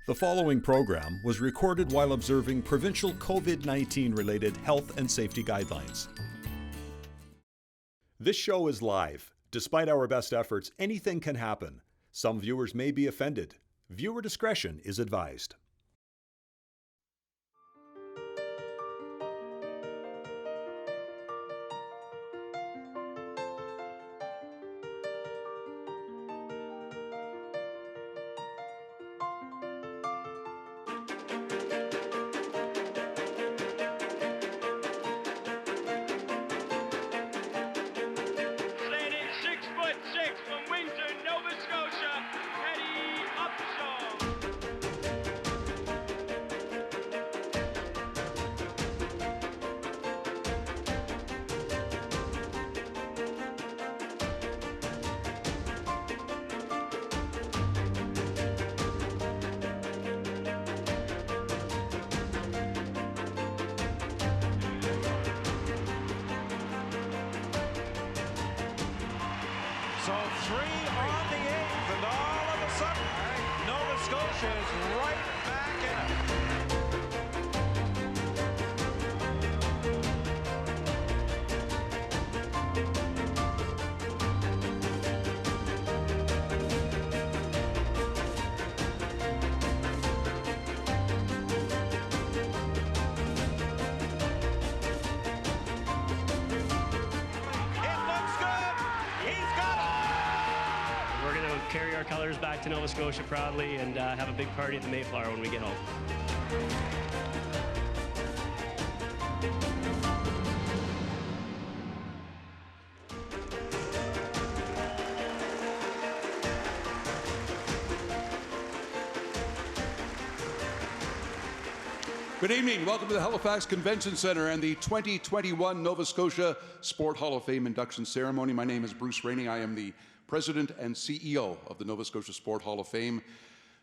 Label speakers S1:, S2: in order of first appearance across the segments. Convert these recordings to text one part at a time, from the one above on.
S1: The following program was recorded while observing provincial COVID-19 related health and safety guidelines. This show is live. Despite our best efforts, anything can happen. Some viewers may be offended. Viewer discretion is advised.
S2: From Windsor, Nova Scotia, Cathy, Upshaw.
S3: So 3 on the 8th, and all of a sudden, Nova Scotia is right back in it.
S4: Carry our colors back to Nova Scotia proudly and have a big party at the Mayflower when we get home.
S5: Good evening. Welcome to the Halifax Convention Centre and the 2021 Nova Scotia Sport Hall of Fame induction ceremony. My name is Bruce Rainnie. I am the President and CEO of the Nova Scotia Sport Hall of Fame.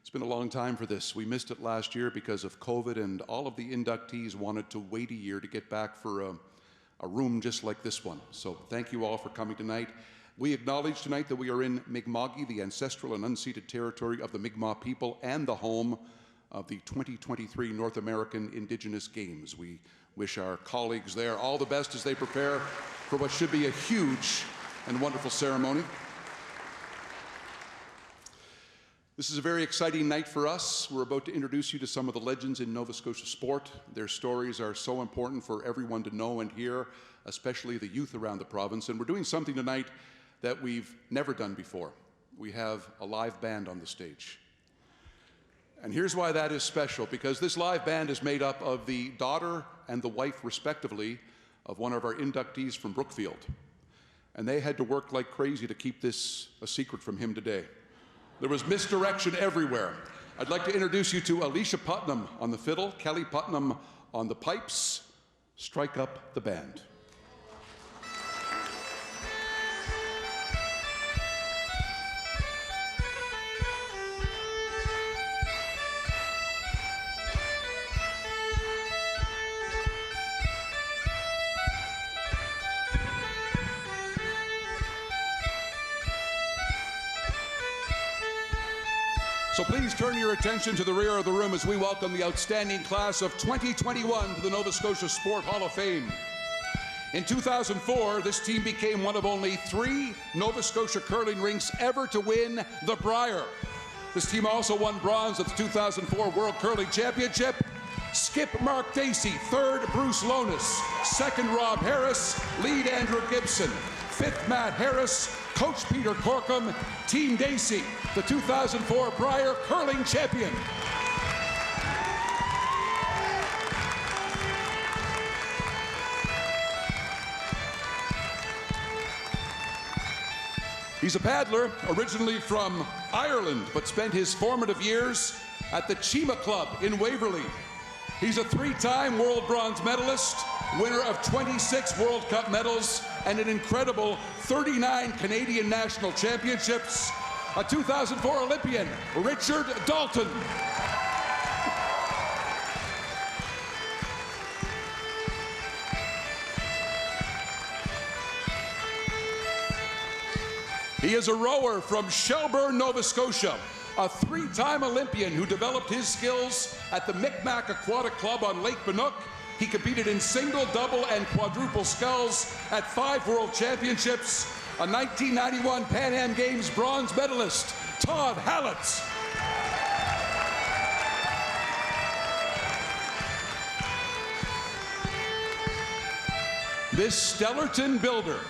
S5: It's been a long time for this. We missed it last year because of COVID, and all of the inductees wanted to wait a year to get back for a room just like this one. So thank you all for coming tonight. We acknowledge tonight that we are in Mi'kma'ki, the ancestral and unceded territory of the Mi'kmaq people and the home of the 2023 North American Indigenous Games. We wish our colleagues there all the best as they prepare for what should be a huge and wonderful ceremony. This is a very exciting night for us. We're about to introduce you to some of the legends in Nova Scotia sport. Their stories are so important for everyone to know and hear, especially the youth around the province. And we're doing something tonight that we've never done before. We have a live band on the stage. And here's why that is special, because this live band is made up of the daughter and the wife, respectively, of one of our inductees from Brookfield. And they had to work like crazy to keep this a secret from him today. There was misdirection everywhere. I'd like to introduce you to Alicia Putnam on the fiddle, Kelly Putnam on the pipes. Strike up the band. So please turn your attention to the rear of the room as we welcome the outstanding class of 2021 to the Nova Scotia Sport Hall of Fame. In 2004, this team became one of only 3 Nova Scotia curling rinks ever to win the Brier. This team also won bronze at the 2004 World Curling Championship. Skip Mark Dacey, 3rd Bruce Lonis, 2nd Rob Harris, lead Andrew Gibson, 5th Matt Harris, Coach Peter Corkum, Team Dacey, the 2004 Brier Curling Champion. He's a paddler, originally from Ireland, but spent his formative years at the Chima Club in Waverley. He's a 3-time world bronze medalist, winner of 26 World Cup medals, and an incredible 39 Canadian national championships. A 2004 Olympian, Richard Dalton. He is a rower from Shelburne, Nova Scotia, a three-time Olympian who developed his skills at the Micmac Aquatic Club on Lake Bannock. He competed in single, double, and quadruple sculls at 5 World Championships. A 1991 Pan Am Games bronze medalist, Todd Hallett. This Stellarton builder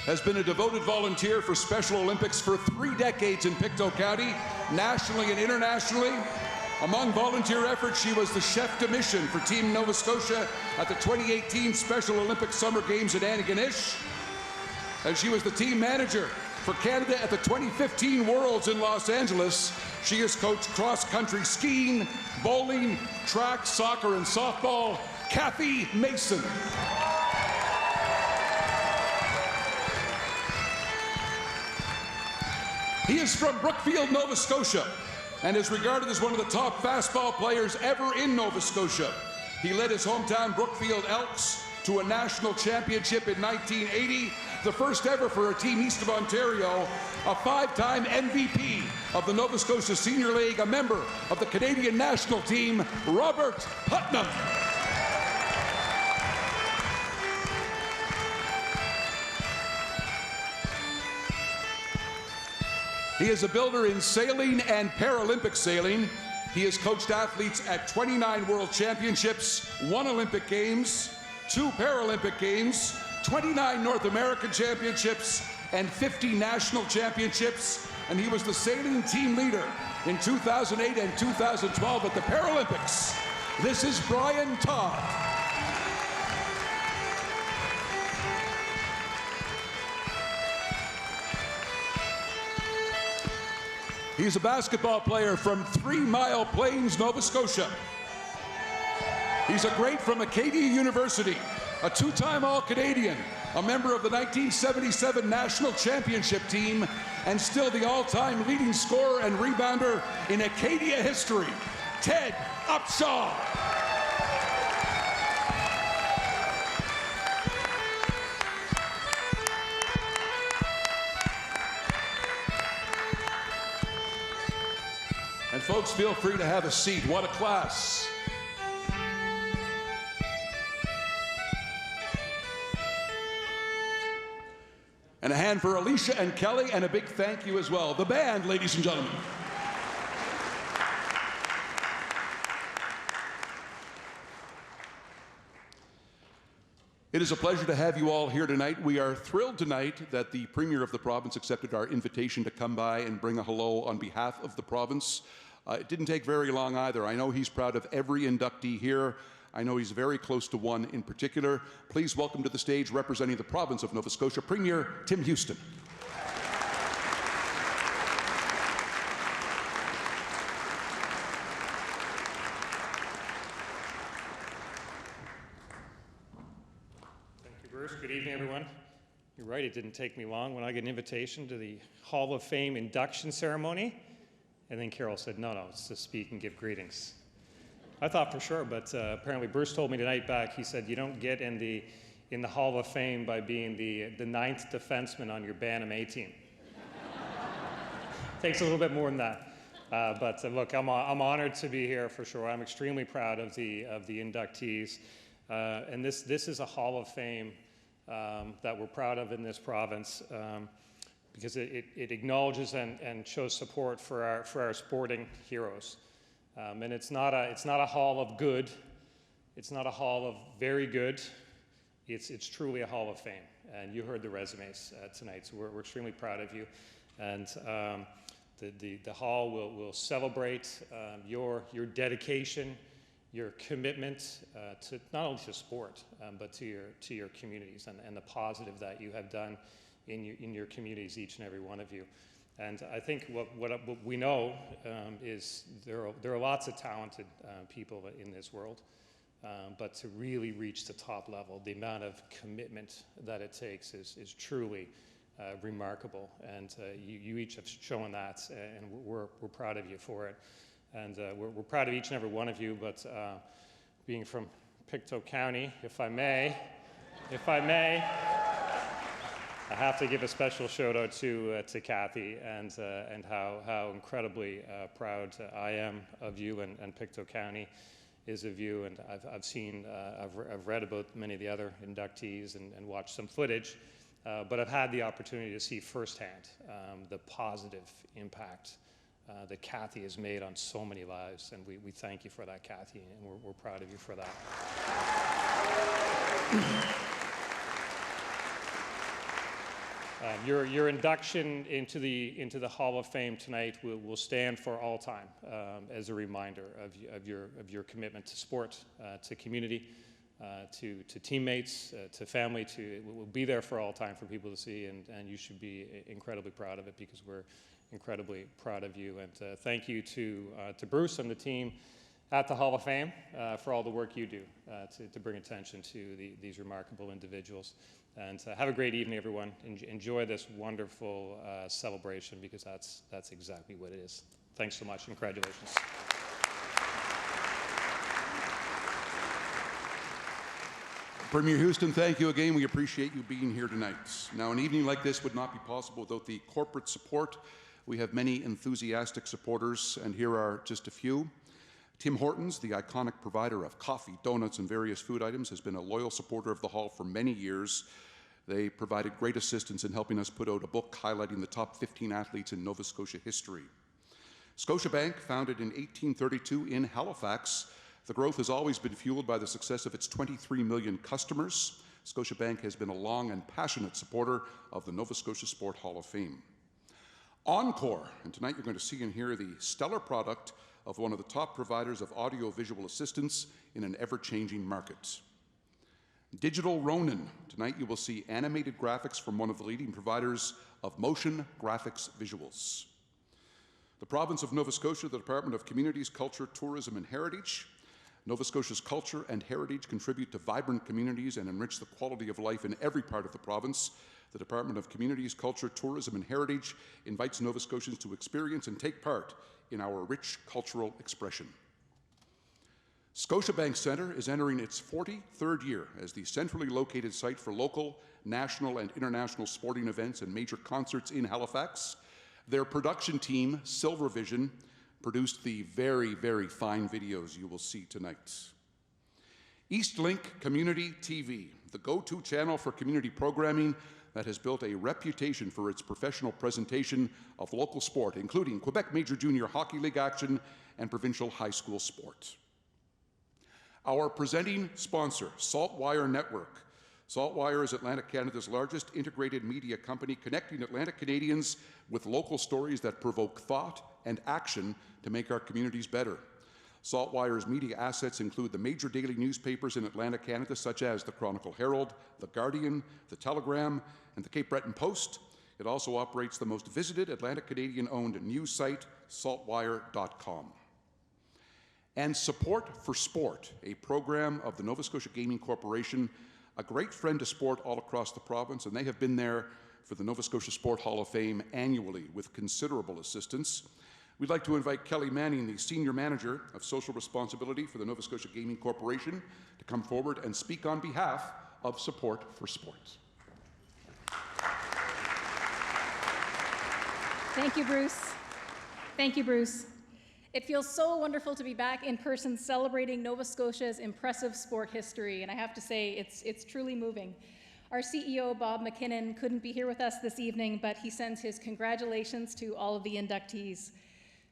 S5: has been a devoted volunteer for Special Olympics for 3 decades in Pictou County, nationally and internationally. Among volunteer efforts, she was the chef de mission for Team Nova Scotia at the 2018 Special Olympics Summer Games in Antigonish. And she was the team manager for Canada at the 2015 Worlds in Los Angeles. She has coached cross-country skiing, bowling, track, soccer, and softball. Cathy Mason. He is from Brookfield, Nova Scotia, and is regarded as one of the top fastball players ever in Nova Scotia. He led his hometown Brookfield Elks to a national championship in 1980, the first ever for a team east of Ontario, a 5-time MVP of the Nova Scotia Senior League, a member of the Canadian national team, Robert Putnam. He is a builder in sailing and Paralympic sailing. He has coached athletes at 29 World Championships, 1 Olympic Games, 2 Paralympic Games, 29 North American Championships, and 50 National Championships. And he was the sailing team leader in 2008 and 2012 at the Paralympics. This is Brian Todd. He's a basketball player from 3 Mile Plains, Nova Scotia. He's a great from Acadia University, a 2-time All-Canadian, a member of the 1977 National Championship team, and still the all-time leading scorer and rebounder in Acadia history, Ted Upshaw. And folks, feel free to have a seat. What a class. And a hand for Alicia and Kelly, and a big thank you as well. The band, ladies and gentlemen. It is a pleasure to have you all here tonight. We are thrilled tonight that the Premier of the province accepted our invitation to come by and bring a hello on behalf of the province. It didn't take very long either. I know he's proud of every inductee here. I know he's very close to one in particular. Please welcome to the stage, representing the province of Nova Scotia, Premier Tim Houston.
S6: Thank you, Bruce. Good evening, everyone. You're right, it didn't take me long when I get an invitation to the Hall of Fame induction ceremony. And then Carol said, no, it's to speak and give greetings. I thought for sure, but apparently Bruce told me tonight back, he said, you don't get in the Hall of Fame by being the 9th defenseman on your Bantam A team. Takes a little bit more than that. But look, I'm honored to be here for sure. I'm extremely proud of the inductees. And this is a Hall of Fame that we're proud of in this province. Because it acknowledges and shows support for our sporting heroes, and it's not a hall of good, it's not a hall of very good, it's truly a Hall of Fame. And you heard the resumes tonight, so we're extremely proud of you. And the hall will celebrate your dedication, your commitment to not only to sport but to your communities and the positive that you have done in your communities, each and every one of you. And I think what we know is there are lots of talented people in this world, but to really reach the top level, the amount of commitment that it takes is truly remarkable. And you each have shown that, and we're proud of you for it. And we're proud of each and every one of you, but being from I have to give a special shout out to Cathy and how incredibly proud I am of you, and Pictou County is of you. And I've read about many of the other inductees and watched some footage, but I've had the opportunity to see firsthand the positive impact that Cathy has made on so many lives, and we thank you for that, Cathy, and we're proud of you for that. Your induction into the Hall of Fame tonight will stand for all time as a reminder of your commitment to sport, to community, to teammates, to family. It will be there for all time for people to see, and you should be incredibly proud of it, because we're incredibly proud of you. And thank you to Bruce and the team at the Hall of Fame for all the work you do to bring attention to these remarkable individuals. And have a great evening, everyone. Enjoy this wonderful celebration, because that's exactly what it is. Thanks so much, and congratulations.
S5: Premier Houston, thank you again. We appreciate you being here tonight. Now, an evening like this would not be possible without the corporate support. We have many enthusiastic supporters, and here are just a few. Tim Hortons, the iconic provider of coffee, donuts, and various food items, has been a loyal supporter of the Hall for many years. They provided great assistance in helping us put out a book highlighting the top 15 athletes in Nova Scotia history. Scotiabank, founded in 1832 in Halifax, the growth has always been fueled by the success of its 23 million customers. Scotiabank has been a long and passionate supporter of the Nova Scotia Sport Hall of Fame. Encore, and tonight you're going to see and hear the stellar product of one of the top providers of audio-visual assistance in an ever-changing market. Digital Ronin, tonight you will see animated graphics from one of the leading providers of motion graphics visuals. The province of Nova Scotia, the Department of Communities, Culture, Tourism and Heritage. Nova Scotia's culture and heritage contribute to vibrant communities and enrich the quality of life in every part of the province. The Department of Communities, Culture, Tourism and Heritage invites Nova Scotians to experience and take part in our rich cultural expression. Scotiabank Centre is entering its 43rd year as the centrally located site for local, national and international sporting events and major concerts in Halifax. Their production team, Silver Vision, produced the very, very fine videos you will see tonight. Eastlink Community TV, the go-to channel for community programming that has built a reputation for its professional presentation of local sport, including Quebec Major Junior Hockey League action and provincial high school sport. Our presenting sponsor, Saltwire Network. Saltwire is Atlantic Canada's largest integrated media company, connecting Atlantic Canadians with local stories that provoke thought and action to make our communities better. Saltwire's media assets include the major daily newspapers in Atlantic Canada, such as the Chronicle Herald, the Guardian, the Telegram, and the Cape Breton Post. It also operates the most visited Atlantic Canadian-owned news site, saltwire.com. And Support for Sport, a program of the Nova Scotia Gaming Corporation, a great friend to sport all across the province, and they have been there for the Nova Scotia Sport Hall of Fame annually with considerable assistance. We'd like to invite Kelly Manning, the Senior Manager of Social Responsibility for the Nova Scotia Gaming Corporation, to come forward and speak on behalf of Support for Sport.
S7: Thank you, Bruce. Thank you, Bruce. It feels so wonderful to be back in person celebrating Nova Scotia's impressive sport history, and I have to say it's truly moving. Our CEO, Bob McKinnon, couldn't be here with us this evening, but he sends his congratulations to all of the inductees.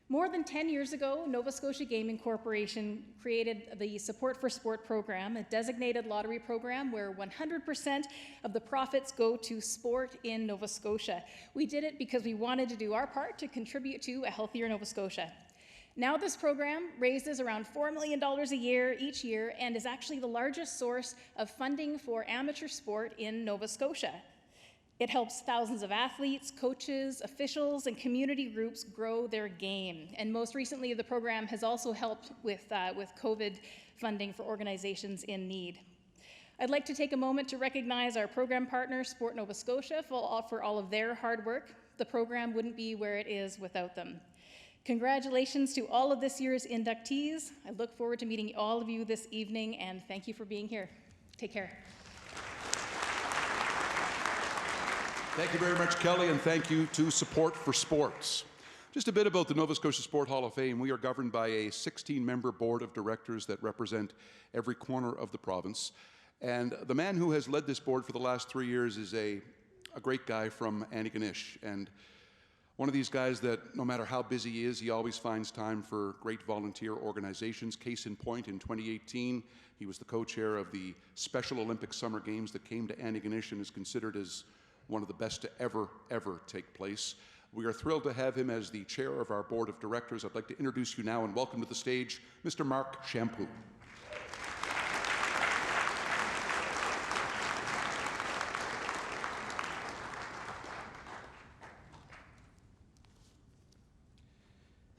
S7: More than 10 years ago, Nova Scotia Gaming Corporation created the Support for Sport program, a designated lottery program where 100% of the profits go to sport in Nova Scotia. We did it because we wanted to do our part to contribute to a healthier Nova Scotia. Now this program raises around $4 million a year each year and is actually the largest source of funding for amateur sport in Nova Scotia. It helps thousands of athletes, coaches, officials, and community groups grow their game. And most recently, the program has also helped with COVID funding for organizations in need. I'd like to take a moment to recognize our program partner, Sport Nova Scotia, for all of their hard work. The program wouldn't be where it is without them. Congratulations to all of this year's inductees. I look forward to meeting all of you this evening, and thank you for being here. Take care.
S5: Thank you very much, Kelly, and thank you to Support for Sports. Just a bit about the Nova Scotia Sport Hall of Fame. We are governed by a 16-member board of directors that represent every corner of the province. And the man who has led this board for the last 3 years is a great guy from Antigonish. And one of these guys that no matter how busy he is, he always finds time for great volunteer organizations. Case in point, in 2018, he was the co-chair of the Special Olympic Summer Games that came to Antigonish and is considered as one of the best to ever take place. We are thrilled to have him as the chair of our board of directors. I'd like to introduce you now and welcome to the stage Mr. Mark Shampoo.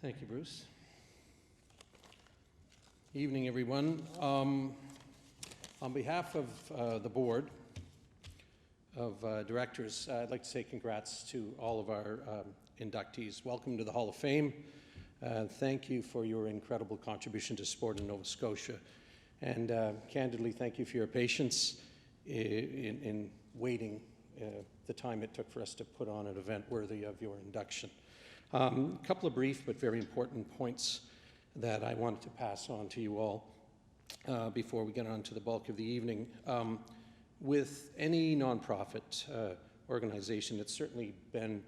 S8: Thank you, Bruce. Evening, everyone. On behalf of the board of directors, I'd like to say congrats to all of our inductees. Welcome to the Hall of Fame. Thank you for your incredible contribution to sport in Nova Scotia. And candidly, thank you for your patience in waiting the time it took for us to put on an event worthy of your induction. A couple of brief but very important points that I wanted to pass on to you all before we get on to the bulk of the evening. With any nonprofit organization, it's certainly been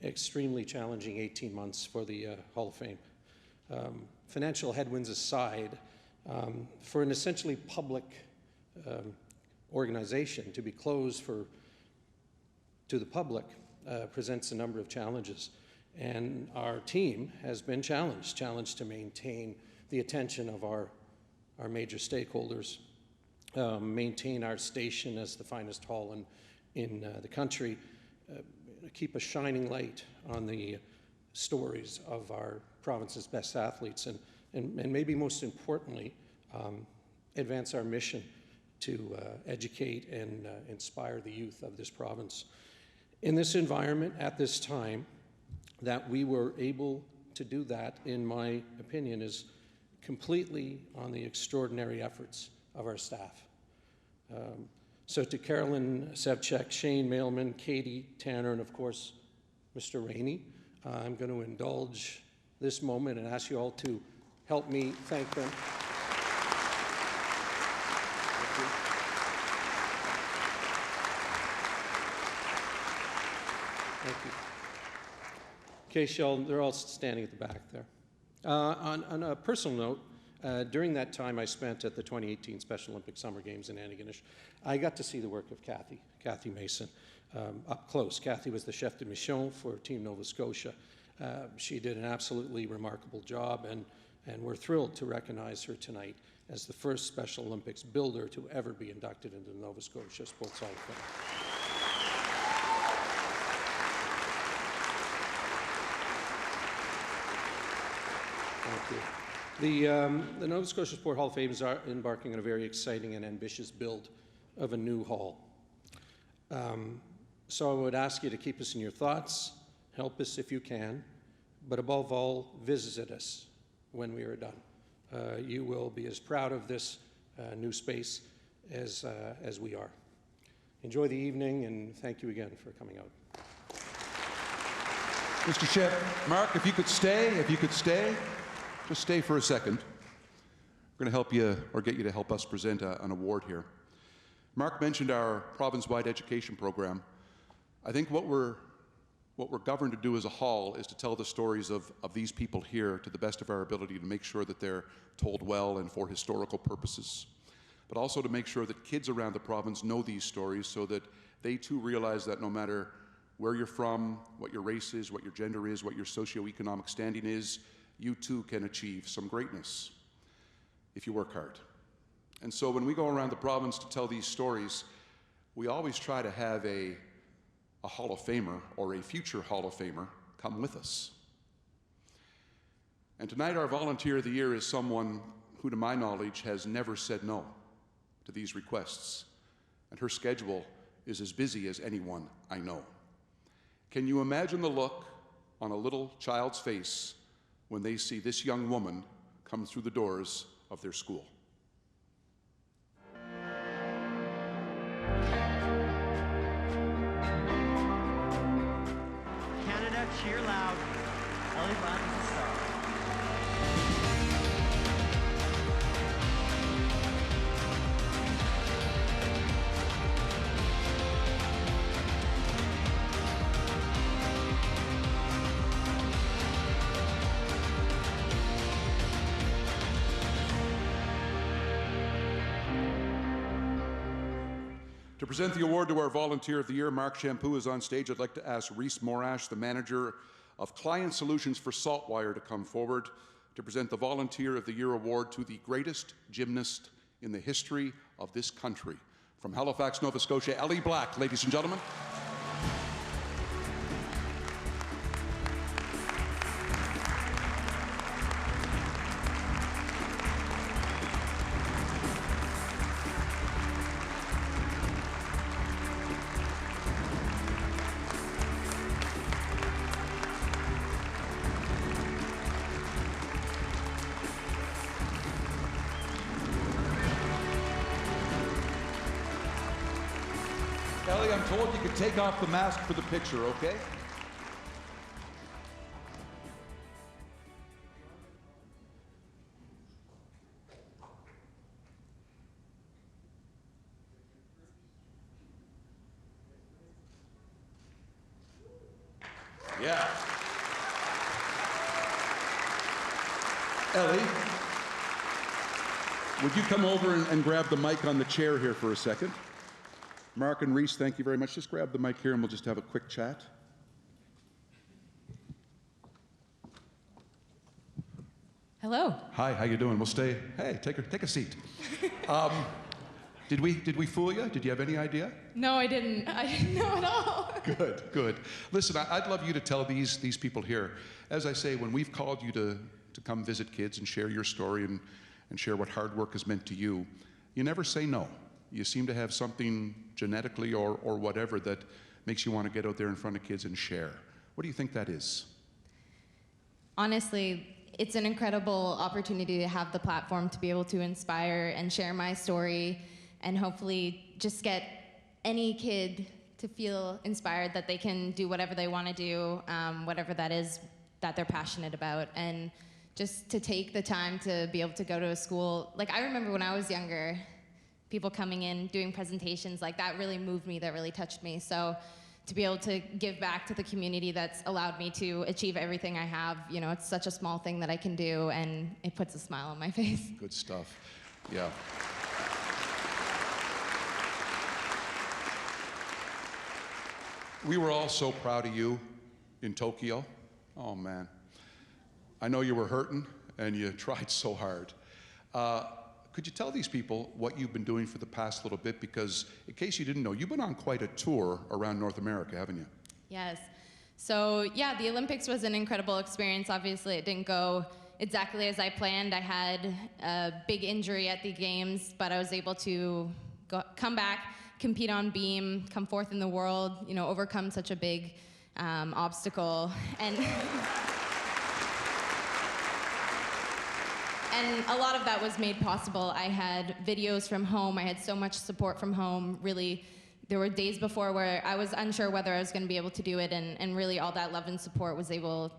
S8: extremely challenging 18 months for the Hall of Fame. Financial headwinds aside, for an essentially public organization to be closed to the public presents a number of challenges. And our team has been challenged to maintain the attention of our major stakeholders, maintain our station as the finest hall in the country, keep a shining light on the stories of our province's best athletes, and maybe most importantly, advance our mission to educate and inspire the youth of this province. In this environment, at this time, that we were able to do that, in my opinion, is completely on the extraordinary efforts of our staff. So to Carolyn Sevchek, Shane Mailman, Katie Tanner, and of course, Mr. Rainnie, I'm going to indulge this moment and ask you all to help me thank them. Thank you. Okay, they're all standing at the back there. On a personal note, during that time I spent at the 2018 Special Olympic Summer Games in Antigonish, I got to see the work of Cathy Mason, up close. Cathy was the chef de mission for Team Nova Scotia. She did an absolutely remarkable job, and we're thrilled to recognize her tonight as the first Special Olympics builder to ever be inducted into the Nova Scotia Sports Hall of Fame. The Nova Scotia Sport Hall of Fame is embarking on a very exciting and ambitious build of a new hall. So I would ask you to keep us in your thoughts, help us if you can, but above all, visit us when we are done. You will be as proud of this new space as we are. Enjoy the evening, and thank you again for coming out.
S5: Mr. Chef, Mark, if you could stay. Just stay for a second. We're going to help you, or get you to help us present an award here. Mark mentioned our province-wide education program. I think what we're governed to do as a hall is to tell the stories of these people here to the best of our ability, to make sure that they're told well and for historical purposes, but also to make sure that kids around the province know these stories so that they too realize that no matter where you're from, what your race is, what your gender is, what your socioeconomic standing is, you too can achieve some greatness if you work hard. And so when we go around the province to tell these stories, we always try to have a Hall of Famer or a future Hall of Famer come with us. And tonight our Volunteer of the Year is someone who, to my knowledge, has never said no to these requests. And her schedule is as busy as anyone I know. Can you imagine the look on a little child's face when they see this young woman come through the doors of their school?
S9: cheer loud. Ellie Black is the star.
S5: To present the award to our Volunteer of the Year, Mark Shampoo is on stage. I'd like to ask Reese Morash, the manager of Client Solutions for Saltwire, to come forward to present the Volunteer of the Year award to the greatest gymnast in the history of this country. From Halifax, Nova Scotia, Ellie Black, ladies and gentlemen. Ellie, I'm told you can take off the mask for the picture, okay? Yeah. Ellie, would you come over and grab the mic on the chair here for a second? Mark and Reese, thank you very much. Just grab the mic here and we'll just have a quick chat.
S10: Hello.
S5: Hi, how you doing? We'll stay. Hey, take a seat. Did we fool you? Did you have any idea?
S10: No, I didn't. I didn't know at all.
S5: Good. Listen, I'd love you to tell these people here, as I say, when we've called you to come visit kids and share your story and share what hard work has meant to you, you never say no. You seem to have something genetically or whatever that makes you want to get out there in front of kids and share. What do you think that is?
S10: Honestly, it's an incredible opportunity to have the platform to be able to inspire and share my story and hopefully just get any kid to feel inspired that they can do whatever they want to do, whatever that is that they're passionate about. And just to take the time to be able to go to a school. Like, I remember when I was younger, people coming in, doing presentations, like that really moved me, that really touched me. So to be able to give back to the community that's allowed me to achieve everything I have, you know, it's such a small thing that I can do, and it puts a smile on my face.
S5: Good stuff. Yeah. We were all so proud of you in Tokyo. Oh, man. I know you were hurting, and you tried so hard. Could you tell these people what you've been doing for the past little bit? Because in case you didn't know, you've been on quite a tour around North America, haven't you?
S10: Yes. So yeah, the Olympics was an incredible experience. Obviously, it didn't go exactly as I planned. I had a big injury at the games, but I was able to come back, compete on beam, come fourth in the world, you know, overcome such a big obstacle. And a lot of that was made possible. I had videos from home. I had so much support from home. Really, there were days before where I was unsure whether I was going to be able to do it, and really all that love and support was able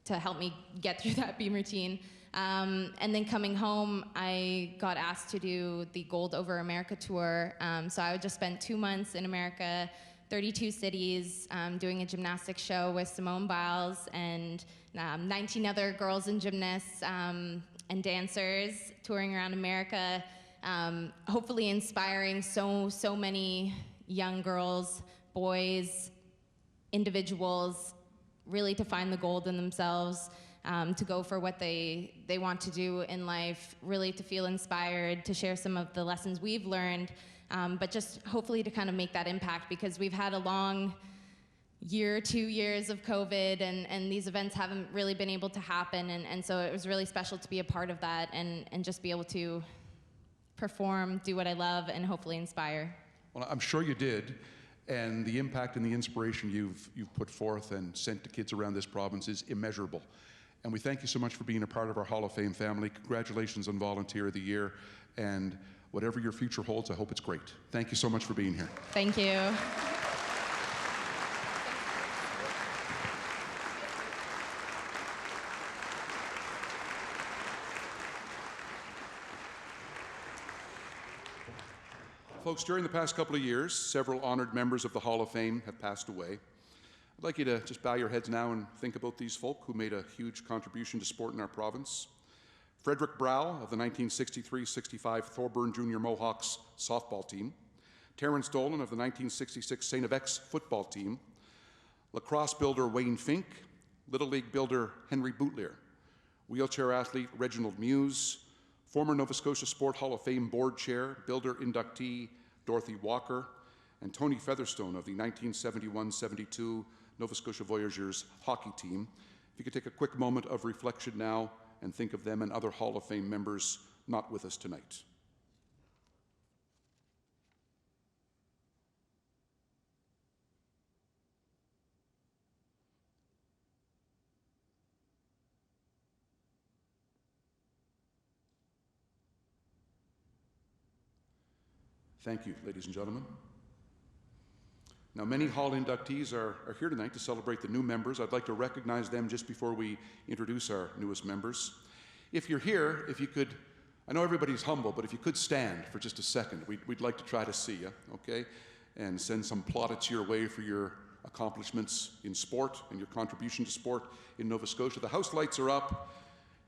S10: to help me get through that beam routine. And then coming home, I got asked to do the Gold Over America tour. So I would just spend 2 months in America, 32 cities, doing a gymnastics show with Simone Biles and 19 other girls and gymnasts and dancers touring around America, hopefully inspiring so many young girls, boys, individuals, really to find the gold in themselves, to go for what they want to do in life, really to feel inspired, to share some of the lessons we've learned, but just hopefully to kind of make that impact, because we've had a long year, 2 years of COVID, and these events haven't really been able to happen, and so it was really special to be a part of that and just be able to perform, do what I love, and hopefully inspire.
S5: Well, I'm sure you did, and the impact and the inspiration you've put forth and sent to kids around this province is immeasurable. And we thank you so much for being a part of our Hall of Fame family. Congratulations on Volunteer of the Year, and whatever your future holds, I hope it's great. Thank you so much for being here.
S10: Thank you.
S5: folks, during the past couple of years, several honored members of the Hall of Fame have passed away. I'd like you to just bow your heads now and think about these folk who made a huge contribution to sport in our province. Frederick Brow of the 1963-65 Thorburn Junior Mohawks softball team. Terrence Dolan of the 1966 St. FX football team. Lacrosse builder Wayne Fink. Little League builder Henry Boutlier. Wheelchair athlete Reginald Muse. Former Nova Scotia Sport Hall of Fame board chair, builder inductee Dorothy Walker. And Tony Featherstone of the 1971-72 Nova Scotia Voyageurs hockey team. If you could take a quick moment of reflection now and think of them and other Hall of Fame members not with us tonight. Thank you, ladies and gentlemen. Now, many Hall inductees are here tonight to celebrate the new members. I'd like to recognize them just before we introduce our newest members. If you're here, if you could, I know everybody's humble, but if you could stand for just a second, we'd like to try to see you, okay? And send some plaudits your way for your accomplishments in sport and your contribution to sport in Nova Scotia. The house lights are up.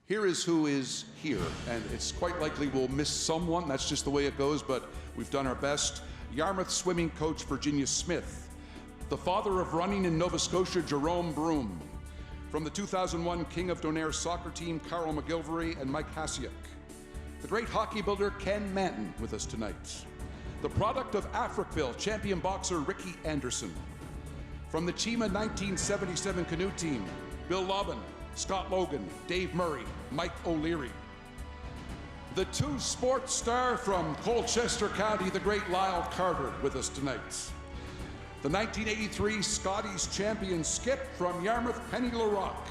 S5: Here is who is here, and it's quite likely we'll miss someone. That's just the way it goes, but we've done our best. Yarmouth swimming coach Virginia Smith. The father of running in Nova Scotia, Jerome Broom. From the 2001 King of Donair soccer team, Carol McGilvery and Mike Hasiuk. The great hockey builder Ken Manton with us tonight. The product of Africville, champion boxer Ricky Anderson. From the Chima 1977 canoe team, Bill Lobbin, Scott Logan, Dave Murray, Mike O'Leary. The two sports star from Colchester County, the great Lyle Carter, with us tonight. The 1983 Scotties champion Skip from Yarmouth, Penny LaRock.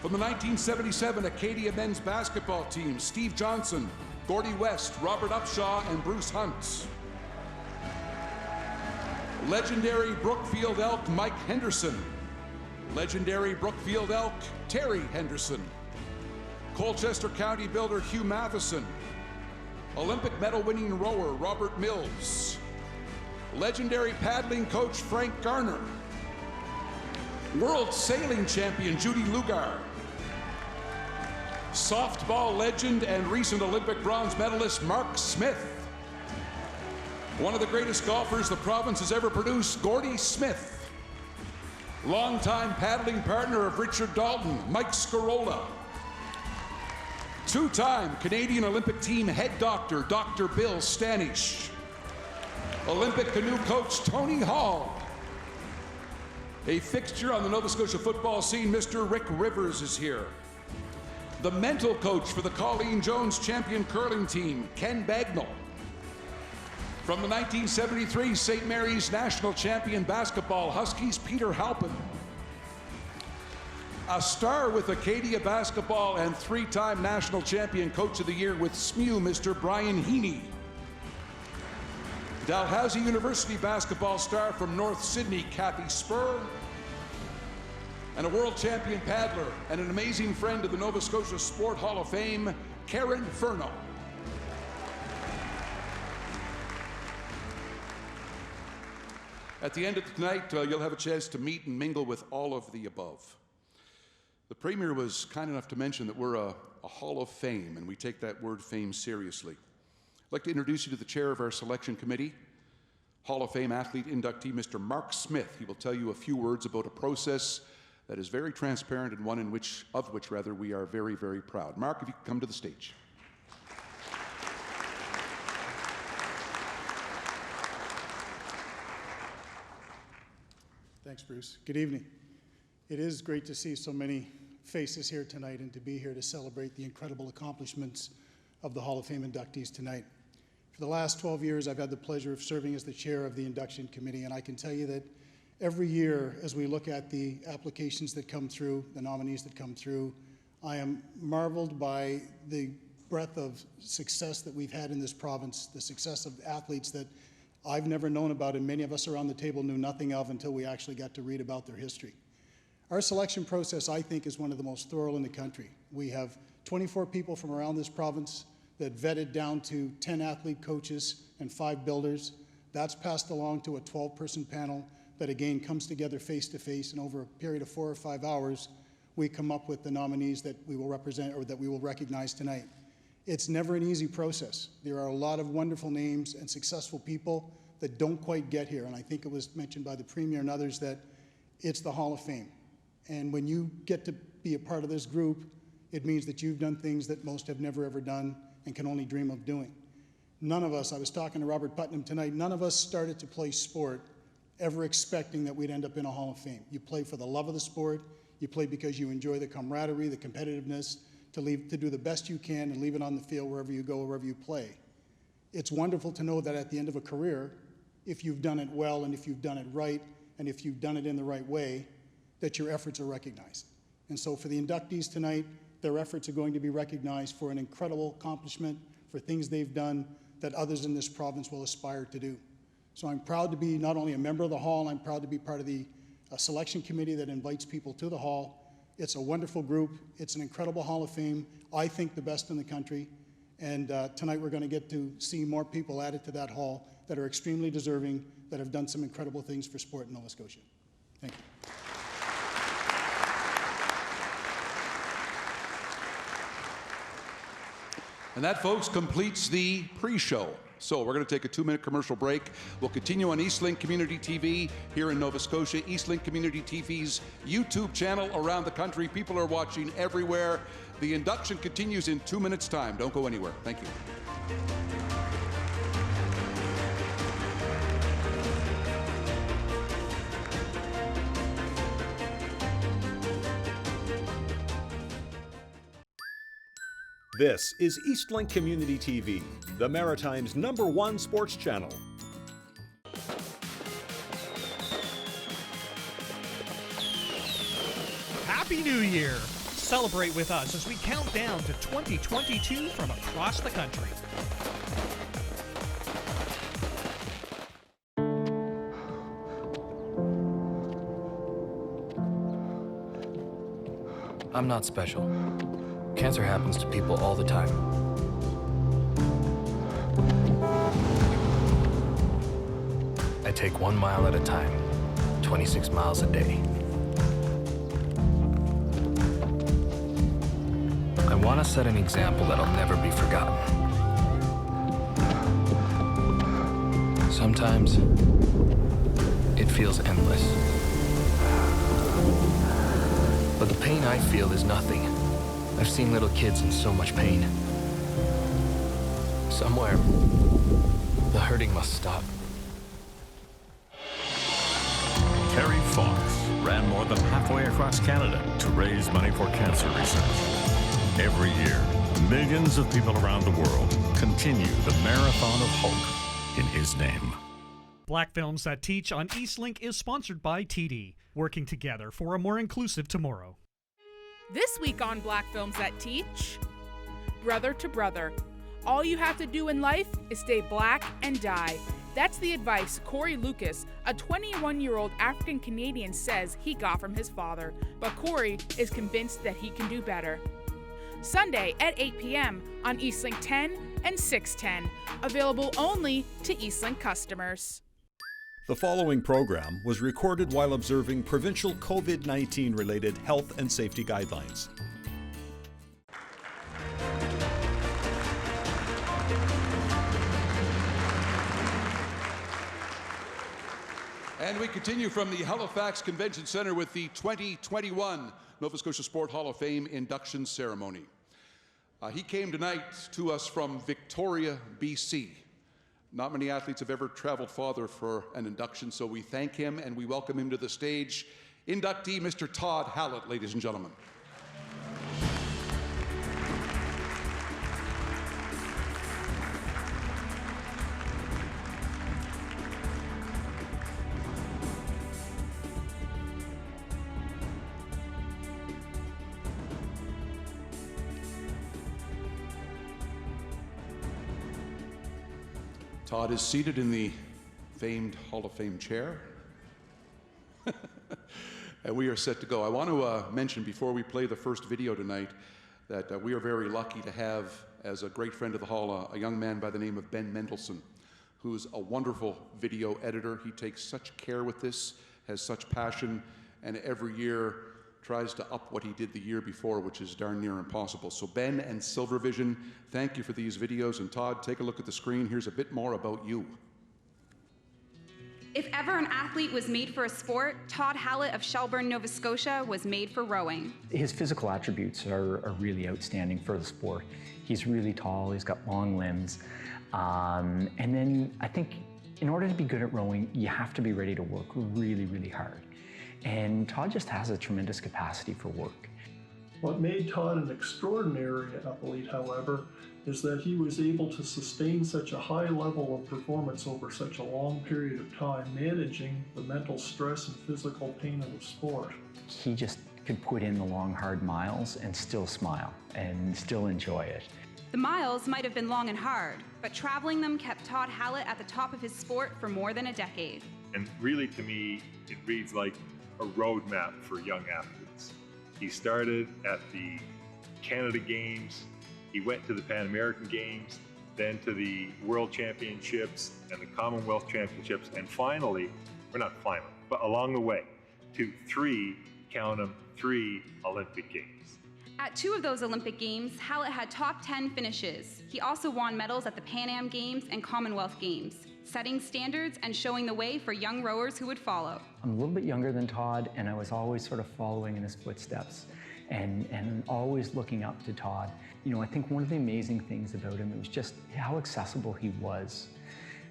S5: From the 1977 Acadia men's basketball team, Steve Johnson, Gordy West, Robert Upshaw, and Bruce Hunt. Legendary Brookfield Elk, Mike Henderson. Legendary Brookfield Elk, Terry Henderson. Colchester County builder Hugh Matheson. Olympic medal winning rower Robert Mills. Legendary paddling coach Frank Garner. World sailing champion Judy Lugar. Softball legend and recent Olympic bronze medalist Mark Smith. One of the greatest golfers the province has ever produced, Gordie Smith. Longtime paddling partner of Richard Dalton, Mike Scarola. Two-time Canadian Olympic team head doctor, Dr. Bill Stanish. Olympic canoe coach, Tony Hall. A fixture on the Nova Scotia football scene, Mr. Rick Rivers is here. The mental coach for the Colleen Jones champion curling team, Ken Bagnall. From the 1973 St. Mary's national champion basketball Huskies, Peter Halpin. A star with Acadia basketball and three-time national champion coach of the year with SMU, Mr. Brian Heaney. Dalhousie University basketball star from North Sydney, Cathy Spur. And a world champion paddler and an amazing friend of the Nova Scotia Sport Hall of Fame, Karen Furno. At the end of tonight, you'll have a chance to meet and mingle with all of the above. The Premier was kind enough to mention that we're a Hall of Fame, and we take that word fame seriously. I'd like to introduce you to the chair of our selection committee, Hall of Fame athlete inductee, Mr. Mark Smith. He will tell you a few words about a process that is very transparent and one of which we are very, very proud. Mark, if you could come to the stage.
S11: Thanks, Bruce. Good evening. It is great to see so many faces here tonight and to be here to celebrate the incredible accomplishments of the Hall of Fame inductees tonight. For the last 12 years, I've had the pleasure of serving as the chair of the Induction Committee, and I can tell you that every year, as we look at the applications that come through, the nominees that come through, I am marveled by the breadth of success that we've had in this province, the success of athletes that I've never known about, and many of us around the table knew nothing of until we actually got to read about their history. Our selection process, I think, is one of the most thorough in the country. We have 24 people from around this province that vetted down to 10 athlete coaches and 5 builders. That's passed along to a 12-person panel that again comes together face-to-face, and over a period of 4 or 5 hours, we come up with the nominees that we will represent or that we will recognize tonight. It's never an easy process. There are a lot of wonderful names and successful people that don't quite get here, and I think it was mentioned by the Premier and others that it's the Hall of Fame. And when you get to be a part of this group, it means that you've done things that most have never ever done and can only dream of doing. None of us, I was talking to Robert Putnam tonight, none of us started to play sport ever expecting that we'd end up in a Hall of Fame. You play for the love of the sport, you play because you enjoy the camaraderie, the competitiveness, to do the best you can and leave it on the field wherever you go, wherever you play. It's wonderful to know that at the end of a career, if you've done it well and if you've done it right and if you've done it in the right way, that your efforts are recognized. And so for the inductees tonight, their efforts are going to be recognized for an incredible accomplishment, for things they've done that others in this province will aspire to do. So I'm proud to be not only a member of the Hall, I'm proud to be part of the selection committee that invites people to the Hall. It's a wonderful group. It's an incredible Hall of Fame. I think the best in the country. And tonight we're going to get to see more people added to that Hall that are extremely deserving, that have done some incredible things for sport in Nova Scotia. Thank you.
S5: And that, folks, completes the pre-show. So we're going to take a 2-minute commercial break. We'll continue on Eastlink Community TV here in Nova Scotia. Eastlink Community TV's YouTube channel around the country. People are watching everywhere. The induction continues in 2 minutes' time. Don't go anywhere. Thank you.
S1: This is Eastlink Community TV, the Maritime's #1 sports channel.
S12: Happy New Year! Celebrate with us as we count down to 2022 from across the country.
S13: I'm not special. Cancer happens to people all the time. I take 1 mile at a time, 26 miles a day. I want to set an example that'll never be forgotten. Sometimes it feels endless. But the pain I feel is nothing. I've seen little kids in so much pain. Somewhere, the hurting must stop.
S14: Terry Fox ran more than halfway across Canada to raise money for cancer research. Every year, millions of people around the world continue the marathon of hope in his name.
S12: Black Films That Teach on Eastlink is sponsored by TD, working together for a more inclusive tomorrow.
S15: This week on Black Films That Teach, brother to brother. All you have to do in life is stay black and die. That's the advice Corey Lucas, a 21-year-old African Canadian, says he got from his father. But Corey is convinced that he can do better. Sunday at 8 p.m. on Eastlink 10 and 610. Available only to Eastlink customers.
S1: The following program was recorded while observing provincial COVID-19 related health and safety guidelines.
S5: And we continue from the Halifax Convention Centre with the 2021 Nova Scotia Sport Hall of Fame induction ceremony. He came tonight to us from Victoria, BC. Not many athletes have ever traveled farther for an induction, so we thank him and we welcome him to the stage. Inductee Mr. Todd Hallett, ladies and gentlemen. Todd is seated in the famed Hall of Fame chair. And we are set to go. I want to mention before we play the first video tonight, that we are very lucky to have as a great friend of the Hall a young man by the name of Ben Mendelsohn, who's a wonderful video editor. He takes such care with this, has such passion, and every year tries to up what he did the year before, which is darn near impossible. So Ben and Silvervision, thank you for these videos. And Todd, take a look at the screen. Here's a bit more about you.
S16: If ever an athlete was made for a sport, Todd Hallett of Shelburne, Nova Scotia was made for rowing.
S17: His physical attributes are really outstanding for the sport. He's really tall, he's got long limbs. And then I think in order to be good at rowing, you have to be ready to work really, really hard. And Todd just has a tremendous capacity for work.
S18: What made Todd an extraordinary athlete, however, is that he was able to sustain such a high level of performance over such a long period of time, managing the mental stress and physical pain of the sport.
S17: He just could put in the long, hard miles and still smile and still enjoy it.
S16: The miles might have been long and hard, but traveling them kept Todd Hallett at the top of his sport for more than a decade.
S19: And really, to me, it reads like a roadmap for young athletes. He started at the Canada Games, he went to the Pan American Games, then to the World Championships and the Commonwealth Championships, and finally, or not finally, but along the way, to count them, 3 Olympic Games.
S16: At 2 of those Olympic Games, Hallett had top 10 finishes. He also won medals at the Pan Am Games and Commonwealth Games, setting standards and showing the way for young rowers who would follow.
S17: I'm a little bit younger than Todd, and I was always sort of following in his footsteps and always looking up to Todd. You know, I think one of the amazing things about him was just how accessible he was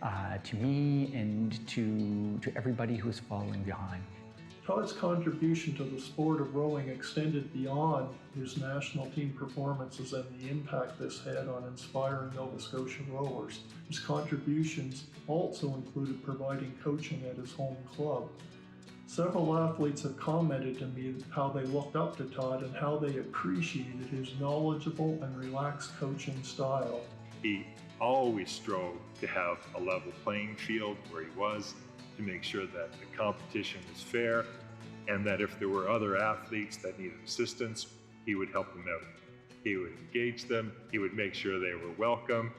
S17: to me and to everybody who was following behind.
S18: Todd's contribution to the sport of rowing extended beyond his national team performances and the impact this had on inspiring Nova Scotia rowers. His contributions also included providing coaching at his home club. Several athletes have commented to me how they looked up to Todd and how they appreciated his knowledgeable and relaxed coaching style.
S19: He always strove to have a level playing field where he was, to make sure that the competition was fair, and that if there were other athletes that needed assistance, he would help them out. He would engage them, he would make sure they were welcome,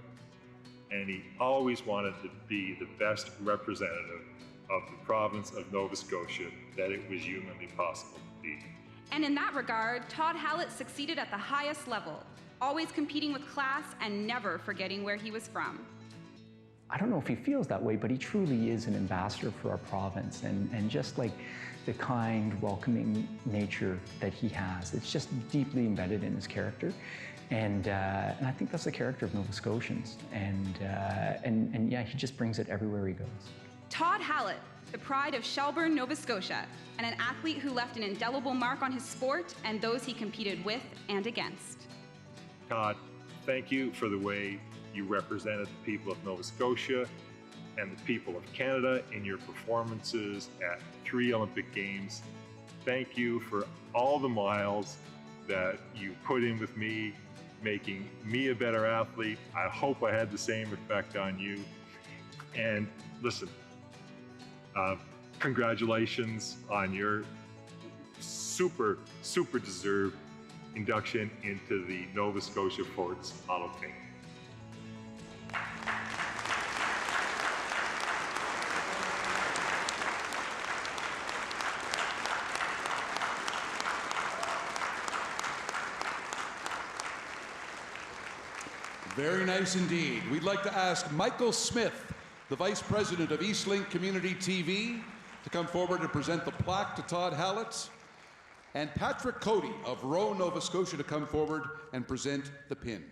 S19: and he always wanted to be the best representative of the province of Nova Scotia that it was humanly possible to be.
S16: And in that regard, Todd Hallett succeeded at the highest level, always competing with class and never forgetting where he was from.
S17: I don't know if he feels that way, but he truly is an ambassador for our province, and just like the kind, welcoming nature that he has, it's just deeply embedded in his character. And I think that's the character of Nova Scotians. And yeah, he just brings it everywhere he goes.
S16: Todd Hallett, the pride of Shelburne, Nova Scotia, and an athlete who left an indelible mark on his sport and those he competed with and against.
S19: Todd, thank you for the way you represented the people of Nova Scotia and the people of Canada in your performances at 3 Olympic Games. Thank you for all the miles that you put in with me, making me a better athlete. I hope I had the same effect on you. And listen, congratulations on your super deserved induction into the Nova Scotia Forts Hall of Fame.
S5: Very nice indeed. We'd like to ask Michael Smith, the Vice President of Eastlink Community TV, to come forward and present the plaque to Todd Hallett, and Patrick Cody of Rowe, Nova Scotia, to come forward and present the pin.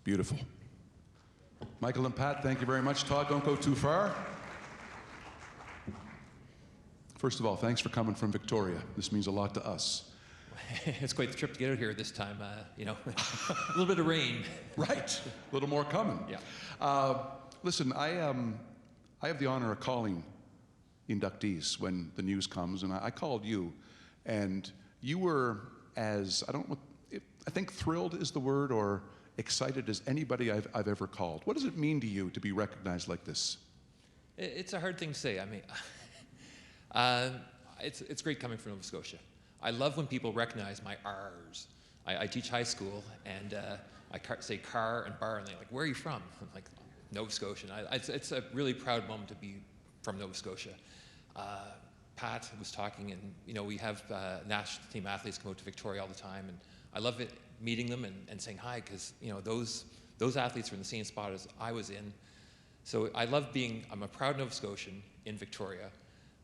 S5: Beautiful. Michael and Pat, thank you very much. Todd, don't go too far. First of all, thanks for coming from Victoria. This means a lot to us.
S20: It's quite the trip to get out here this time, you know, a little bit of rain.
S5: Right, a little more coming.
S20: Yeah.
S5: Listen, I have the honor of calling inductees when the news comes, and I called you, and you were as, I think thrilled is the word, or excited as anybody I've ever called. What does it mean to you to be recognized like this?
S20: It's a hard thing to say. I mean, it's great coming from Nova Scotia. I love when people recognize my R's. I teach high school, and I say car and bar, and they're like, where are you from? I'm like, Nova Scotia. It's a really proud moment to be from Nova Scotia. Pat was talking, and you know, we have national team athletes come out to Victoria all the time, and I love it meeting them and saying hi, because you know, those athletes are in the same spot as I was in. So I love I'm a proud Nova Scotian in Victoria,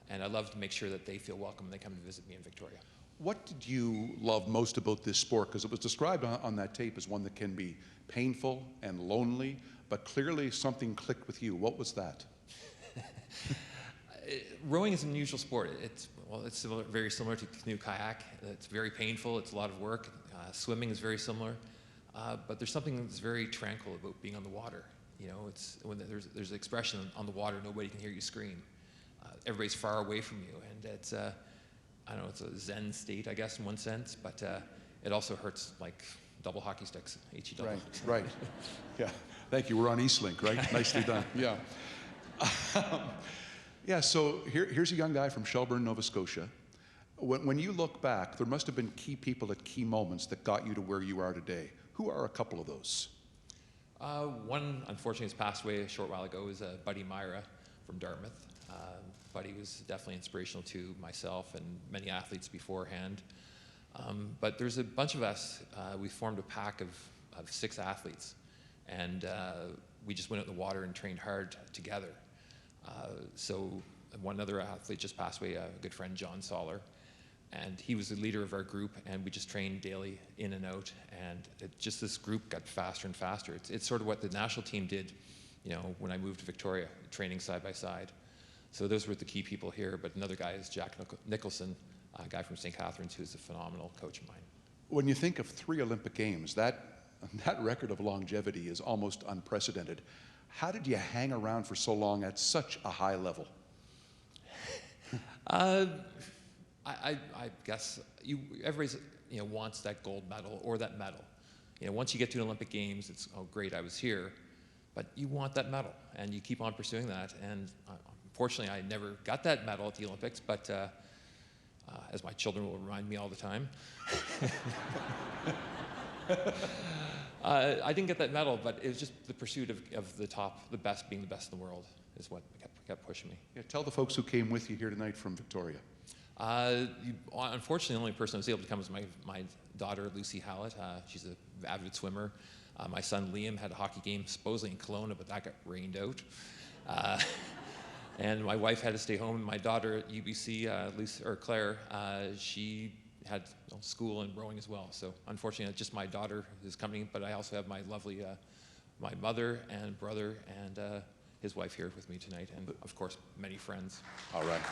S20: and I love to make sure that they feel welcome when they come to visit me in Victoria.
S5: What did you love most about this sport? Because it was described on that tape as one that can be painful and lonely, but clearly something clicked with you. What was that?
S20: Rowing is an unusual sport. It's very similar to canoe kayak. It's very painful. It's a lot of work. Swimming is very similar, but there's something that's very tranquil about being on the water. You know, it's when there's an expression on the water, nobody can hear you scream. Everybody's far away from you, and it's I don't know, it's a zen state, I guess, in one sense, but it also hurts like double hockey sticks, HE double.
S5: Right. Yeah. Thank you. We're on Eastlink, right? Nicely done. Yeah. Yeah. So here's a young guy from Shelburne, Nova Scotia. When you look back, there must have been key people at key moments that got you to where you are today. Who are a couple of those?
S20: One, unfortunately, has passed away a short while ago, is Buddy Myra from Dartmouth. Buddy was definitely inspirational to myself and many athletes beforehand. But there's a bunch of us. We formed a pack of 6 athletes, and we just went out in the water and trained hard together. So one other athlete just passed away, a good friend, John Soller, and he was the leader of our group, and we just trained daily in and out, and this group got faster and faster. It's sort of what the national team did, you know, when I moved to Victoria, training side by side. So those were the key people here, but another guy is Jack Nicholson, a guy from St. Catharines, who's a phenomenal coach of mine.
S5: When you think of 3 Olympic Games, that record of longevity is almost unprecedented. How did you hang around for so long at such a high level?
S20: I guess everybody wants that gold medal or that medal. You know, once you get to the Olympic Games, it's, oh great, I was here, but you want that medal, and you keep on pursuing that. And unfortunately, I never got that medal at the Olympics, but as my children will remind me all the time, I didn't get that medal, but it was just the pursuit of the top, the best, being the best in the world is what kept pushing me.
S5: Yeah, tell the folks who came with you here tonight from Victoria.
S20: Unfortunately, the only person I was able to come was my daughter, Lucy Hallett. She's an avid swimmer. My son, Liam, had a hockey game supposedly in Kelowna, but that got rained out. And my wife had to stay home. And my daughter at UBC, Claire, she had school and rowing as well. So unfortunately, just my daughter is coming, but I also have my lovely, my mother and brother and his wife here with me tonight, and of course, many friends.
S5: All right.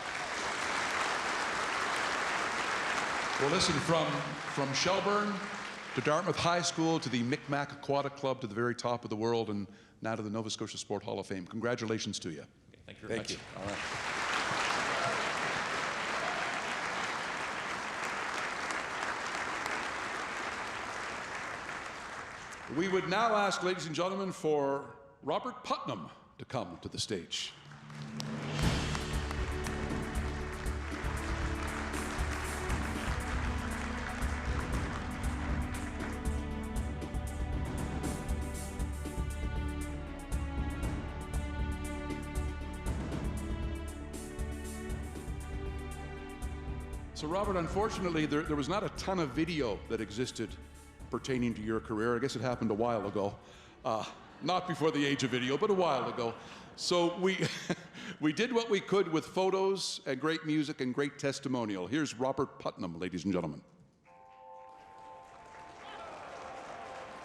S5: Well, listen, from Shelburne to Dartmouth High School to the Micmac Aquatic Club to the very top of the world, and now to the Nova Scotia Sport Hall of Fame. Congratulations to you.
S20: Okay, thank you very much.
S5: Thank you. All right. We would now ask, ladies and gentlemen, for Robert Putnam to come to the stage. So Robert, unfortunately, there was not a ton of video that existed pertaining to your career. I guess it happened a while ago. Not before the age of video, but a while ago. So we did what we could with photos and great music and great testimonial. Here's Robert Putnam, ladies and gentlemen.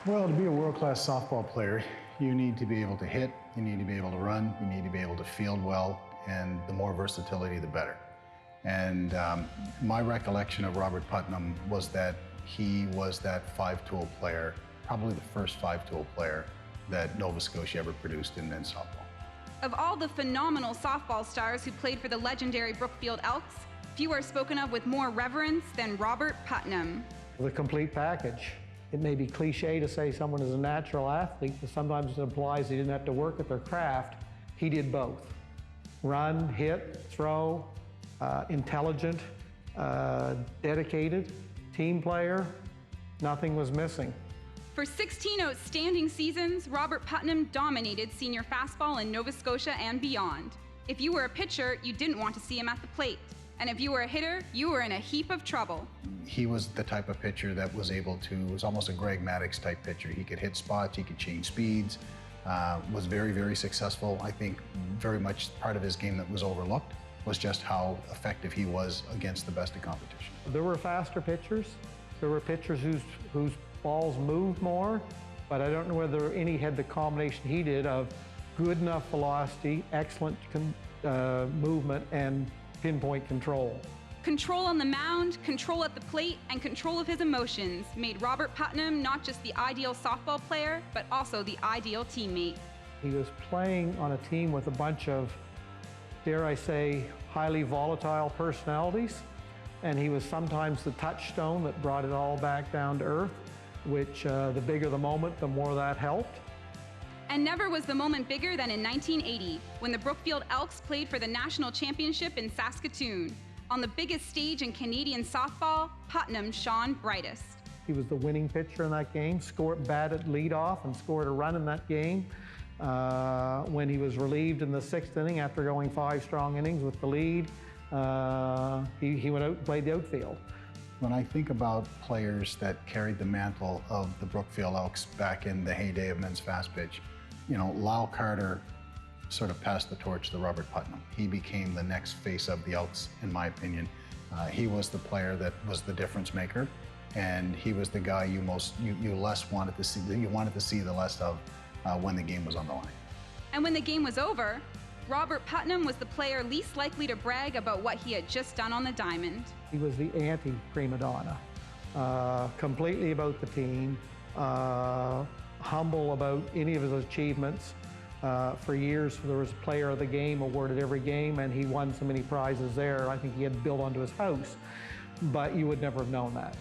S11: Well, to be a world-class softball player,
S21: you need to be able to hit, you need to be able to run, you need to be able to field well, and the more versatility, the better. And my recollection of Robert Putnam was that he was that five-tool player, probably the first five-tool player that Nova Scotia ever produced in men's softball.
S16: Of all the phenomenal softball stars who played for the legendary Brookfield Elks, few are spoken of with more reverence than Robert Putnam.
S22: The complete package. It may be cliche to say someone is a natural athlete, but sometimes it implies they didn't have to work at their craft. He did both. Run, hit, throw, intelligent, dedicated, team player, nothing was missing.
S16: For 16 outstanding seasons, Robert Putnam dominated senior fastball in Nova Scotia and beyond. If you were a pitcher, you didn't want to see him at the plate. And if you were a hitter, you were in a heap of trouble.
S21: He was the type of pitcher that was able to, was almost a Greg Maddux type pitcher. He could hit spots, he could change speeds, was very, very successful. I think very much part of his game that was overlooked was just how effective he was against the best of competition.
S22: There were faster pitchers. There were pitchers whose balls moved more, but I don't know whether any had the combination he did of good enough velocity, excellent movement, and pinpoint control.
S16: Control on the mound, control at the plate, and control of his emotions made Robert Putnam not just the ideal softball player, but also the ideal teammate.
S22: He was playing on a team with a bunch of, dare I say, highly volatile personalities, and he was sometimes the touchstone that brought it all back down to earth, which the bigger the moment, the more that helped.
S16: And never was the moment bigger than in 1980, when the Brookfield Elks played for the national championship in Saskatoon. On the biggest stage in Canadian softball, Putnam shone brightest.
S22: He was the winning pitcher in that game, batted leadoff and scored a run in that game. When he was relieved in the 6th inning after going 5 strong innings with the lead, he went out and played the outfield.
S21: When I think about players that carried the mantle of the Brookfield Elks back in the heyday of men's fast pitch, you know, Lyle Carter sort of passed the torch to Robert Putnam. He became the next face of the Elks, in my opinion. He was the player that was the difference maker, and he was the guy you less wanted to see. You wanted to see the less of when the game was on the line.
S16: And when the game was over, Robert Putnam was the player least likely to brag about what he had just done on the diamond.
S22: He was the anti-prima donna, completely about the team, humble about any of his achievements. For years, there was a player of the game awarded every game, and he won so many prizes there. I think he had built onto his house, but you would never have known that.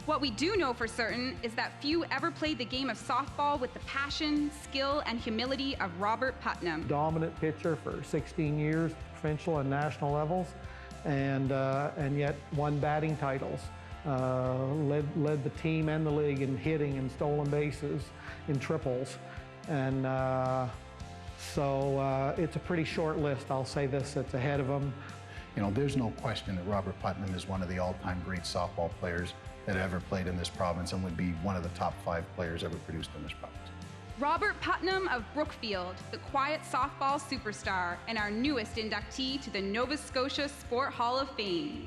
S16: What we do know for certain is that few ever played the game of softball with the passion, skill, and humility of Robert Putnam.
S22: Dominant pitcher for 16 years, provincial and national levels, and yet won batting titles. Led the team and the league in hitting and stolen bases, in triples. And so it's a pretty short list, I'll say this, that's ahead of him.
S21: You know, there's no question that Robert Putnam is one of the all-time great softball players that ever played in this province and would be one of the top 5 players ever produced in this province.
S16: Robert Putnam of Brookfield, the quiet softball superstar, and our newest inductee to the Nova Scotia Sport Hall of Fame.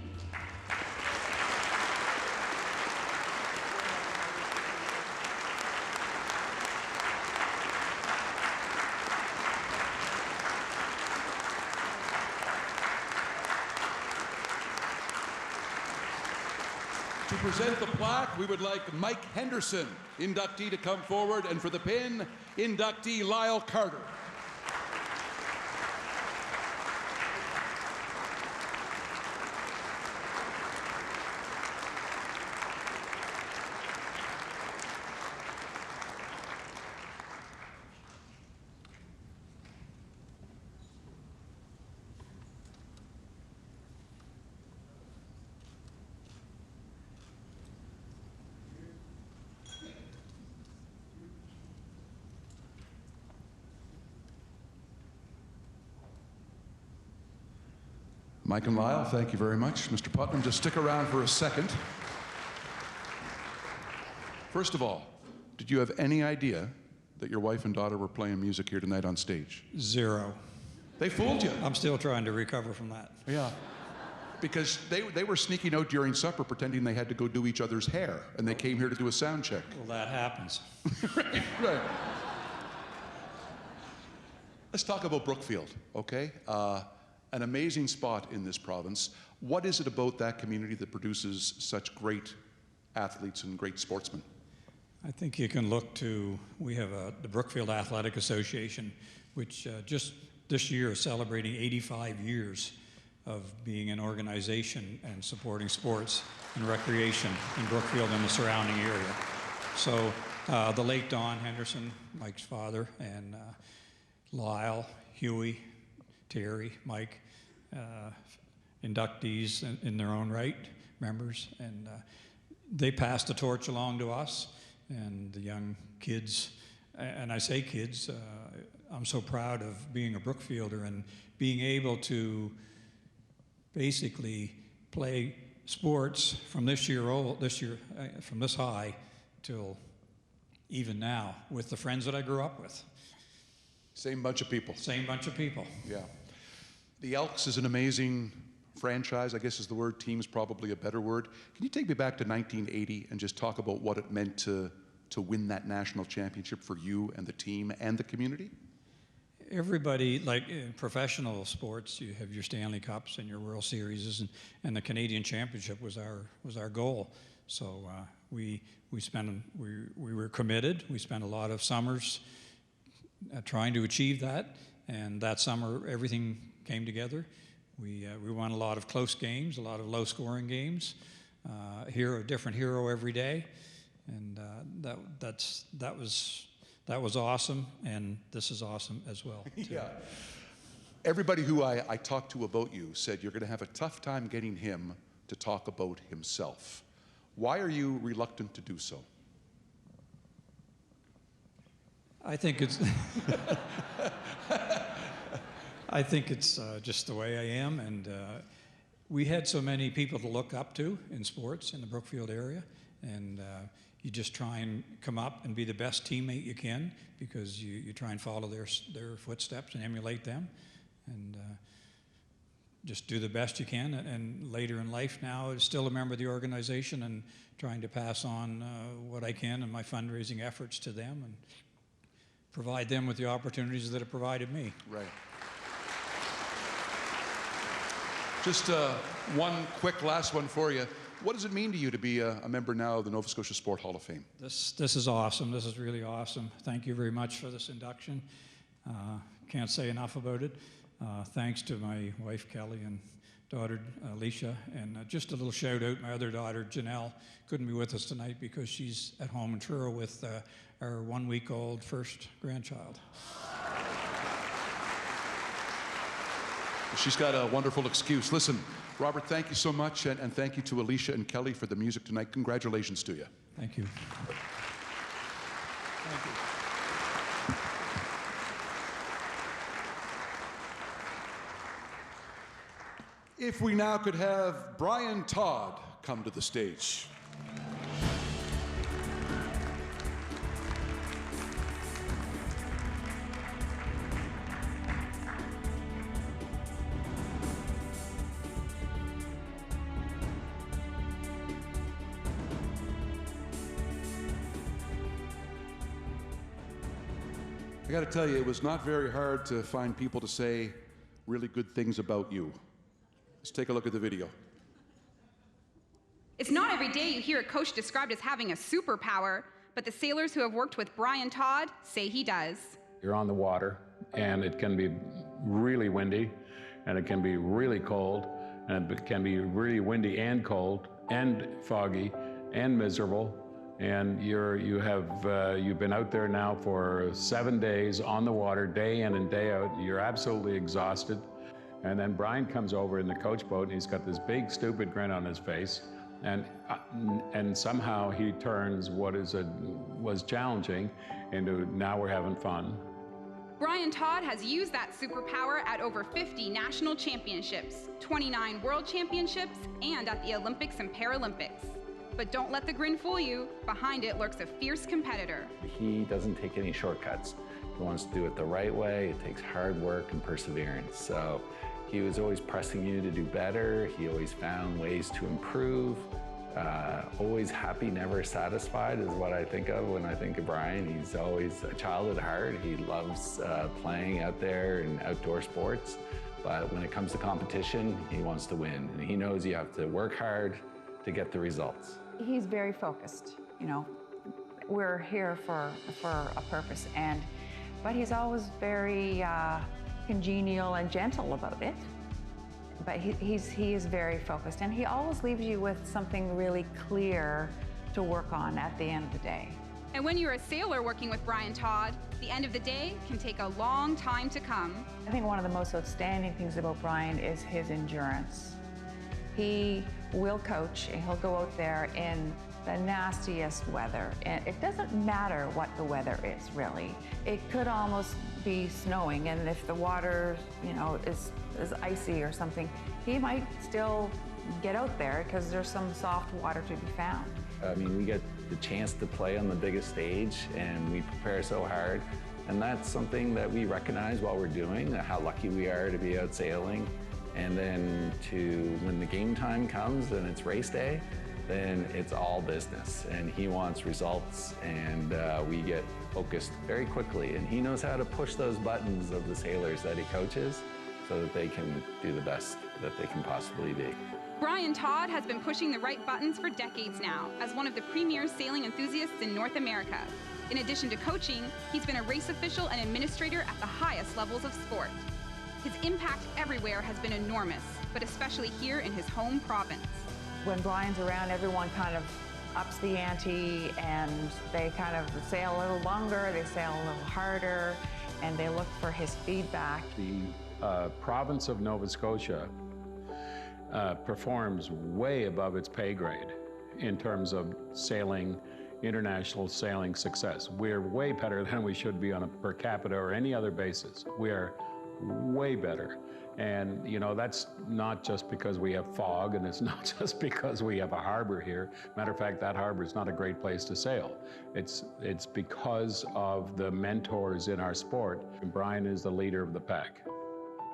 S5: To present the plaque, we would like Mike Henderson, inductee, to come forward, and for the pin, inductee Lyle Carter. Mike and Lyle, thank you very much. Mr. Putnam, just stick around for a second. First of all, did you have any idea that your wife and daughter were playing music here tonight on stage?
S23: Zero.
S5: They fooled you.
S23: I'm still trying to recover from that.
S5: Yeah. Because they were sneaking out during supper pretending they had to go do each other's hair, and they came here to do a sound check.
S23: Well, that happens.
S5: Right. Let's talk about Brookfield, okay? An amazing spot in this province. What is it about that community that produces such great athletes and great sportsmen?
S2: I think you can look to, we have the Brookfield Athletic Association, which just this year is celebrating 85 years of being an organization and supporting sports and recreation in Brookfield and the surrounding area. So the late Don Henderson, Mike's father, and Lyle, Huey, Terry, Mike, inductees in their own right, members, and they passed the torch along to us, and the young kids, and I say kids, I'm so proud of being a Brookfielder and being able to basically play sports from this year from this high till even now with the friends that I grew up with.
S5: Same bunch of people.
S2: Same bunch of people.
S5: Yeah. The Elks is an amazing franchise, I guess is the word. Team is probably a better word. Can you take me back to 1980 and just talk about what it meant to win that national championship for you and the team and the community?
S2: Everybody, like in professional sports, you have your Stanley Cups and your World Series, and the Canadian Championship was our goal. So we were committed. We spent a lot of summers trying to achieve that, and that summer everything came together. We won a lot of close games, a lot of low-scoring games. A different hero every day, and that was awesome, and this is awesome as well.
S5: Yeah. Everybody who I talked to about you said you're going to have a tough time getting him to talk about himself. Why are you reluctant to do so?
S2: I think it's just the way I am, and we had so many people to look up to in sports in the Brookfield area, and you just try and come up and be the best teammate you can, because you try and follow their footsteps and emulate them, and just do the best you can. And later in life now, still a member of the organization and trying to pass on what I can and my fundraising efforts to them and provide them with the opportunities that have provided me.
S5: Right. Just one quick last one for you. What does it mean to you to be a member now of the Nova Scotia Sport Hall of Fame?
S2: This is awesome. This is really awesome. Thank you very much for this induction. Can't say enough about it. Thanks to my wife Kelly and daughter Alicia, and just a little shout out, my other daughter Janelle couldn't be with us tonight because she's at home in Truro with our 1 week old first grandchild.
S5: She's got a wonderful excuse. Listen, Robert, thank you so much, and thank you to Alicia and Kelly for the music tonight. Congratulations to you.
S2: Thank you.
S5: Thank you. If we now could have Brian Todd come to the stage. I got to tell you, it was not very hard to find people to say really good things about you. Let's take a look at the video.
S16: It's not every day you hear a coach described as having a superpower, but the sailors who have worked with Brian Todd say he does.
S3: You're on the water, and it can be really windy, and it can be really cold, and it can be really windy and cold, and foggy, and miserable. And you've been out there now for 7 days on the water, day in and day out. You're absolutely exhausted. And then Brian comes over in the coach boat, and he's got this big, stupid grin on his face. And somehow he turns what was challenging into now we're having fun.
S16: Brian Todd has used that superpower at over 50 national championships, 29 world championships, and at the Olympics and Paralympics. But don't let the grin fool you. Behind it lurks a fierce competitor.
S3: He doesn't take any shortcuts. He wants to do it the right way. It takes hard work and perseverance. So he was always pressing you to do better. He always found ways to improve. Always happy, never satisfied is what I think of when I think of Brian. He's always a child at heart. He loves playing out there in outdoor sports, but when it comes to competition, he wants to win. And he knows you have to work hard to get the results.
S4: He's very focused, you know. We're here for a purpose, but he's always very congenial and gentle about it. But he is very focused, and he always leaves you with something really clear to work on at the end of the day.
S16: And when you're a sailor working with Brian Todd, the end of the day can take a long time to come.
S4: I think one of the most outstanding things about Brian is his endurance. He will coach, and he'll go out there in the nastiest weather. And it doesn't matter what the weather is, really. It could almost be snowing, and if the water, you know, is icy or something, he might still get out there because there's some soft water to be found.
S3: I mean, we get the chance to play on the biggest stage, and we prepare so hard. And that's something that we recognize while we're doing, how lucky we are to be out sailing. And then when the game time comes and it's race day, then it's all business. And he wants results, and we get focused very quickly. And he knows how to push those buttons of the sailors that he coaches so that they can do the best that they can possibly be.
S16: Brian Todd has been pushing the right buttons for decades now as one of the premier sailing enthusiasts in North America. In addition to coaching, he's been a race official and administrator at the highest levels of sport. His impact everywhere has been enormous, but especially here in his home province.
S4: When Brian's around, everyone kind of ups the ante, and they kind of sail a little longer, they sail a little harder, and they look for his feedback.
S3: The province of Nova Scotia performs way above its pay grade in terms of sailing, international sailing success. We're way better than we should be on a per capita or any other basis. We are way better. And you know, that's not just because we have fog, and it's not just because we have a harbor here. Matter of fact, that harbor is not a great place to sail. It's because of the mentors in our sport. And Brian is the leader of the pack.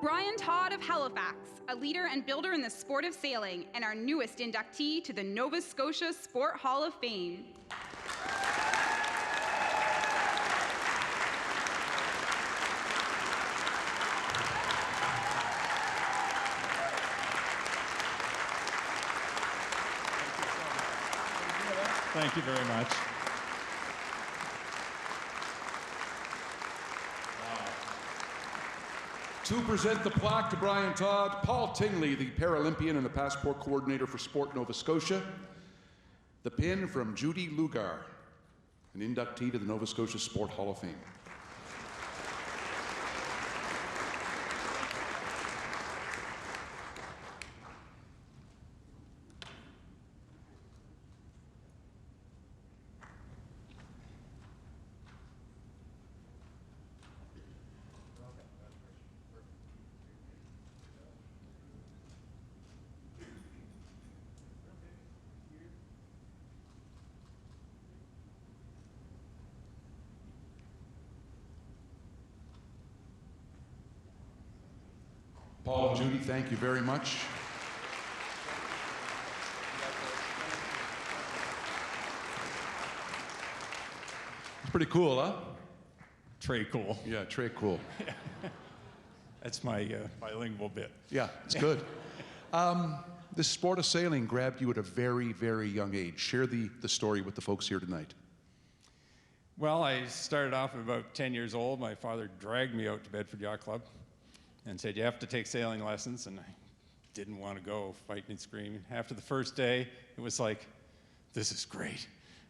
S16: Brian Todd of Halifax, a leader and builder in the sport of sailing, and our newest inductee to the Nova Scotia Sport Hall of Fame.
S6: Thank you very much.
S5: To present the plaque to Brian Todd, Paul Tingley, the Paralympian and the Passport Coordinator for Sport Nova Scotia. The pin from Judy Lugar, an inductee to the Nova Scotia Sport Hall of Fame. Paul and Judy, thank you very much. It's pretty cool, huh?
S6: Très cool.
S5: Yeah, très cool.
S6: That's my bilingual bit.
S5: Yeah, it's good. This sport of sailing grabbed you at a very, very young age. Share the story with the folks here tonight.
S6: Well, I started off at about 10 years old. My father dragged me out to Bedford Yacht Club and said, you have to take sailing lessons, and I didn't want to go, fighting and screaming. After the first day, it was like, this is great.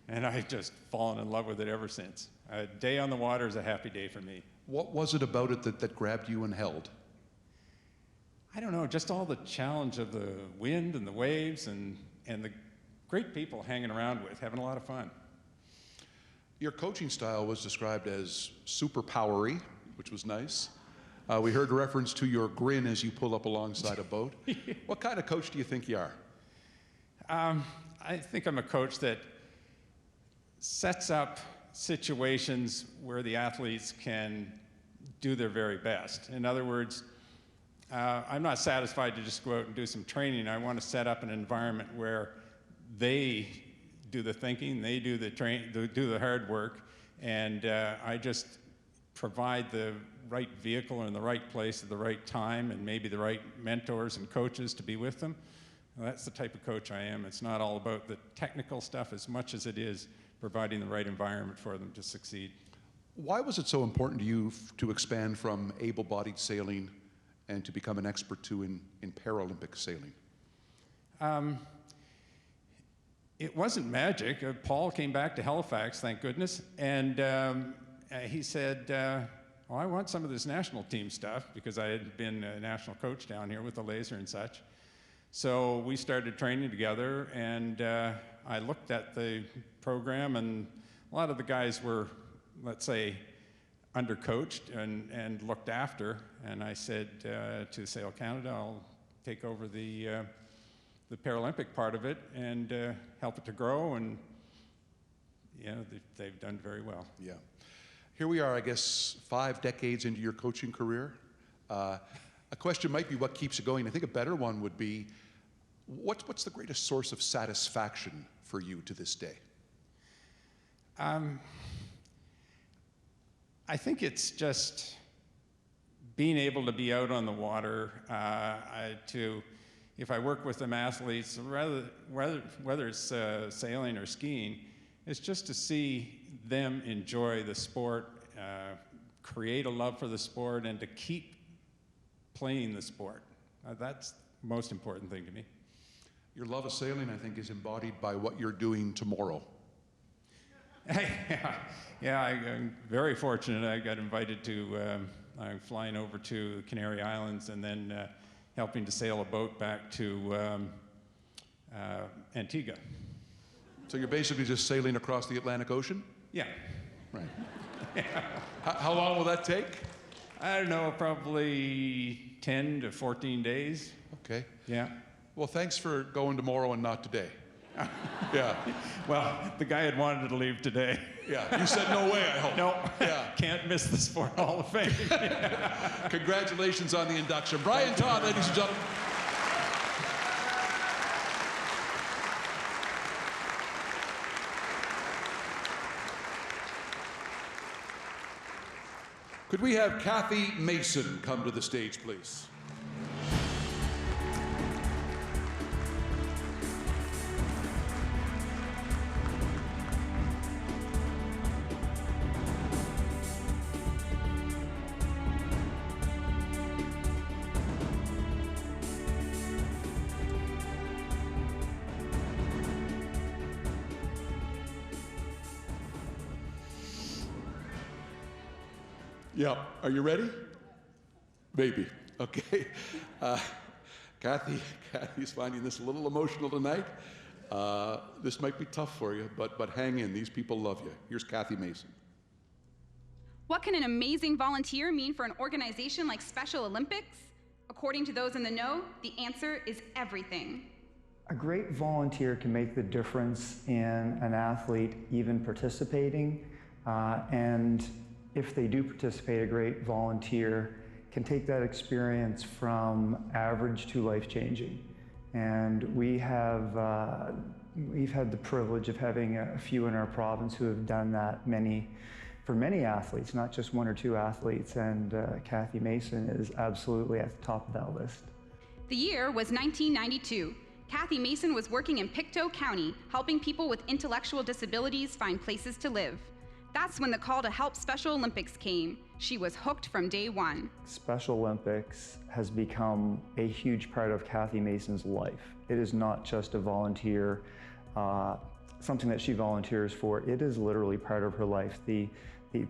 S6: And I've just fallen in love with it ever since. A day on the water is a happy day for me.
S5: What was it about it that grabbed you and held?
S6: I don't know, just all the challenge of the wind and the waves and the great people hanging around with, having a lot of fun.
S5: Your coaching style was described as super powery, which was nice. We heard a reference to your grin as you pull up alongside a boat. What kind of coach do you think you are?
S6: I think I'm a coach that sets up situations where the athletes can do their very best. In other words, I'm not satisfied to just go out and do some training. I want to set up an environment where they do the thinking, they do the hard work, and I just provide the right vehicle in the right place at the right time, and maybe the right mentors and coaches to be with them. Well, that's the type of coach I am. It's not all about the technical stuff as much as it is providing the right environment for them to succeed.
S5: Why was it so important to you to expand from able-bodied sailing and to become an expert too in Paralympic sailing?
S6: It wasn't magic. Paul came back to Halifax, thank goodness, and he said, well, I want some of this national team stuff, because I had been a national coach down here with the laser and such. So we started training together, and I looked at the program, and a lot of the guys were, let's say, undercoached and looked after, and I said to Sail Canada, I'll take over the Paralympic part of it and help it to grow, and yeah, they've done very well.
S5: Yeah. Here we are, I guess, 5 decades into your coaching career. A question might be what keeps you going. I think a better one would be, what's the greatest source of satisfaction for you to this day?
S6: I think it's just being able to be out on the water, if I work with them athletes, whether it's sailing or skiing, it's just to see them enjoy the sport, create a love for the sport, and to keep playing the sport. That's the most important thing to me.
S5: Your love of sailing, I think, is embodied by what you're doing tomorrow.
S6: Yeah, I'm very fortunate. I got invited to, I'm flying over to the Canary Islands and then helping to sail a boat back to Antigua.
S5: So you're basically just sailing across the Atlantic Ocean?
S6: Yeah.
S5: Right. How long will that take?
S6: I don't know, probably 10 to 14 days.
S5: Okay.
S6: Yeah.
S5: Well, thanks for going tomorrow and not today. Yeah.
S6: Well, the guy had wanted to leave today.
S5: Yeah. You said no way, I hope.
S6: No.
S5: Yeah.
S6: Can't miss the Sport Hall of Fame.
S5: Congratulations on the induction. Brian Todd, ladies and gentlemen. Could we have Cathy Mason come to the stage, please? Yeah. Are you ready? Maybe. Okay. Cathy's finding this a little emotional tonight. This might be tough for you, but hang in. These people love you. Here's Cathy Mason.
S16: What can an amazing volunteer mean for an organization like Special Olympics? According to those in the know, the answer is everything.
S17: A great volunteer can make the difference in an athlete even participating, and if they do participate, a great volunteer can take that experience from average to life-changing. And we've had the privilege of having a few in our province who have done that for many athletes, not just 1 or 2 athletes, and Cathy Mason is absolutely at the top of that list.
S16: The year was 1992. Cathy Mason was working in Pictou County, helping people with intellectual disabilities find places to live. That's when the call to help Special Olympics came. She was hooked from day one. Special Olympics has become a huge part of Cathy Mason's life. It is not just a volunteer, something that she volunteers for. It is literally part of her life.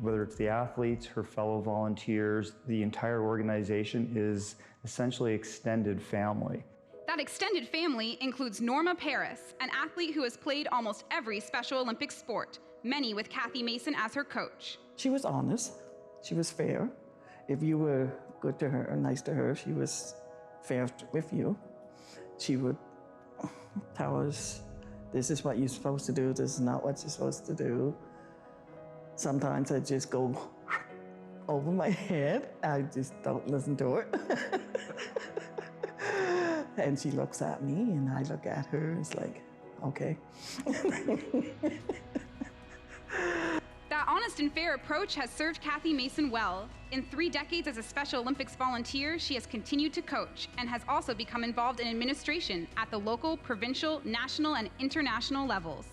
S16: Whether it's the athletes, her fellow volunteers, the entire organization is essentially extended family. That extended family includes Norma Paris, an athlete who has played almost every Special Olympics sport, many with Cathy Mason as her coach.
S7: She was honest. She was fair. If you were good to her, nice to her, she was fair with you. She would tell us, this is what you're supposed to do, this is not what you're supposed to do. Sometimes I just go over my head. I just don't listen to her. And she looks at me and I look at her. It's like, okay?
S16: That honest and fair approach has served Cathy Mason well. In 3 decades as a Special Olympics volunteer, she has continued to coach and has also become involved in administration at the local, provincial, national, and international levels.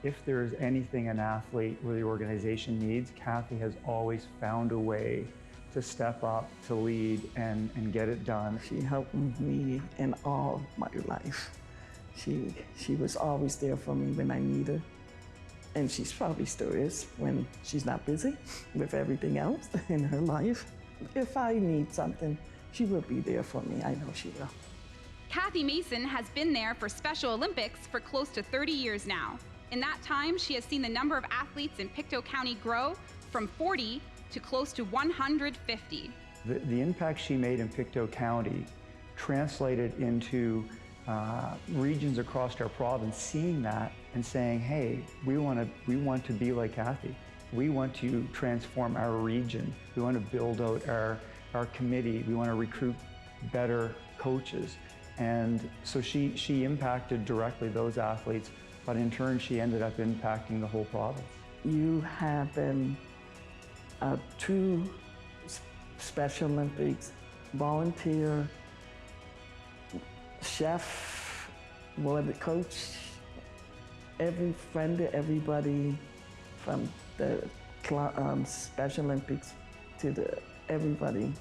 S17: If there's anything an athlete or the organization needs, Cathy has always found a way to step up, to lead, and get it done.
S7: She helped me in all my life. She was always there for me when I need her. And she probably still is when she's not busy with everything else in her life. If I need something, she will be there for me. I know she will.
S16: Cathy Mason has been there for Special Olympics for close to 30 years now. In that time, she has seen the number of athletes in Pictou County grow from 40 to close to 150.
S17: The impact she made in Pictou County translated into regions across our province seeing that and saying, hey, we want to be like Cathy. We want to transform our region. We want to build out our committee. We want to recruit better coaches. And so she impacted directly those athletes, but in turn she ended up impacting the whole province.
S7: You have been a true Special Olympics volunteer, chef, coach, every friend, everybody from the Special Olympics to everybody.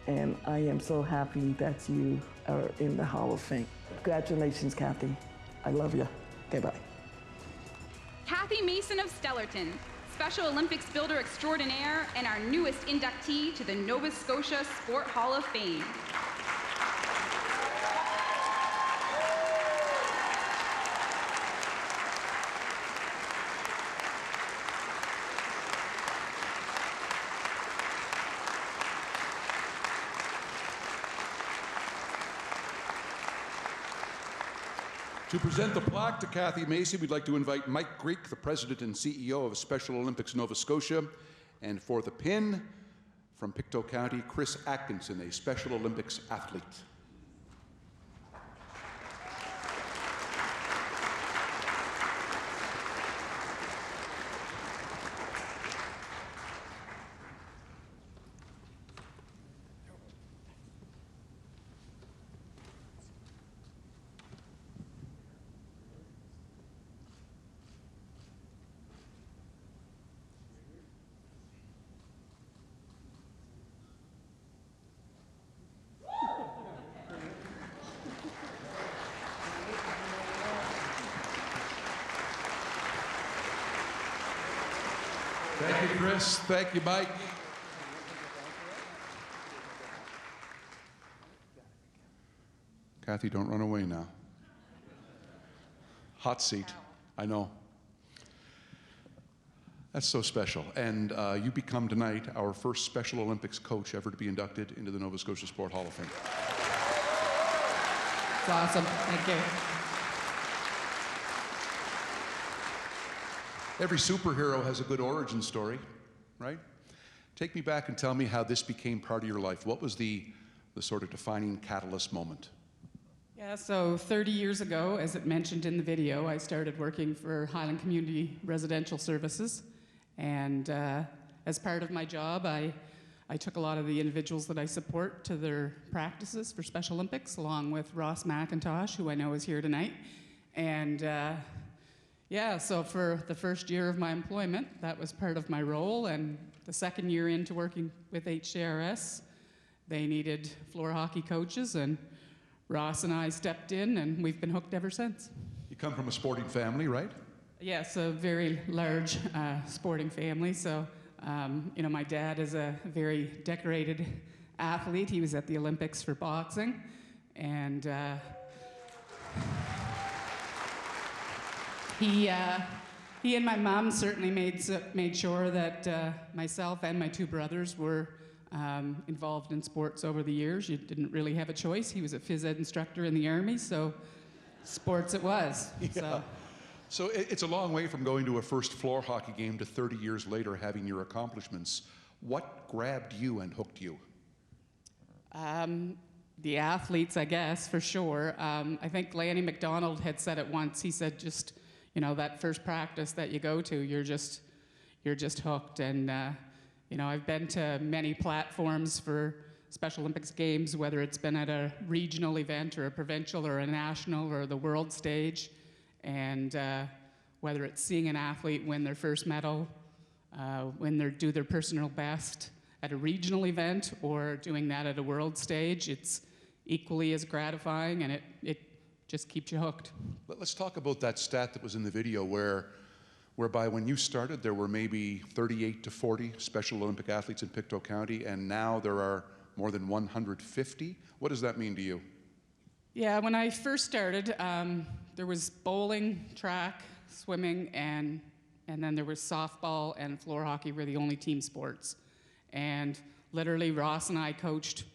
S7: And I am so happy that you are in the Hall of Fame. Congratulations, Cathy. I love you. Okay, bye.
S16: Cathy Mason of Stellarton, Special Olympics builder extraordinaire and our newest inductee to the Nova Scotia Sport Hall of Fame.
S5: To present the plaque to Cathy Mason, we'd like to invite Mike Greek, the President and CEO of Special Olympics Nova Scotia, and for the pin, from Pictou County, Chris Atkinson, a Special Olympics athlete. Thank you, Chris. Thank you, Mike. Cathy, don't run away now. Hot seat. I know. That's so special. And you become tonight our first Special Olympics coach ever to be inducted into the Nova Scotia Sport Hall of Fame.
S8: It's awesome. Thank you.
S5: Every superhero has a good origin story, right? Take me back and tell me how this became part of your life. What was the sort of defining catalyst moment?
S8: Yeah, so 30 years ago, as it mentioned in the video, I started working for Highland Community Residential Services. And as part of my job, I took a lot of the individuals that I support to their practices for Special Olympics, along with Ross McIntosh, who I know is here tonight. And yeah, so for the first year of my employment, that was part of my role. And the second year into working with HCRS, they needed floor hockey coaches, and Ross and I stepped in, and we've been hooked ever since.
S5: You come from a sporting family, right?
S8: Yes, a very large sporting family. So, you know, my dad is a very decorated athlete. He was at the Olympics for boxing, and he and my mom certainly made sure that myself and my two brothers were involved in sports over the years. You didn't really have a choice. He was a phys ed instructor in the Army, so sports it was.
S5: Yeah. So it's a long way from going to a first floor hockey game to 30 years later having your accomplishments. What grabbed you and hooked you?
S8: the athletes, I guess, for sure. I think Lanny McDonald had said it once. He said, just, you know, that first practice that you go to, you're just hooked. And you know, I've been to many platforms for Special Olympics games, whether it's been at a regional event or a provincial or a national or the world stage, and whether it's seeing an athlete win their first medal, when they do their personal best at a regional event or doing that at a world stage, it's equally as gratifying, and it just keeps you hooked.
S5: Let's talk about that stat that was in the video whereby when you started there were maybe 38 to 40 Special Olympic athletes in Pictou County, and now there are more than 150. What does that mean to you?
S8: Yeah, when I first started, there was bowling, track, swimming, and then there was softball and floor hockey were the only team sports. And literally Ross and I coached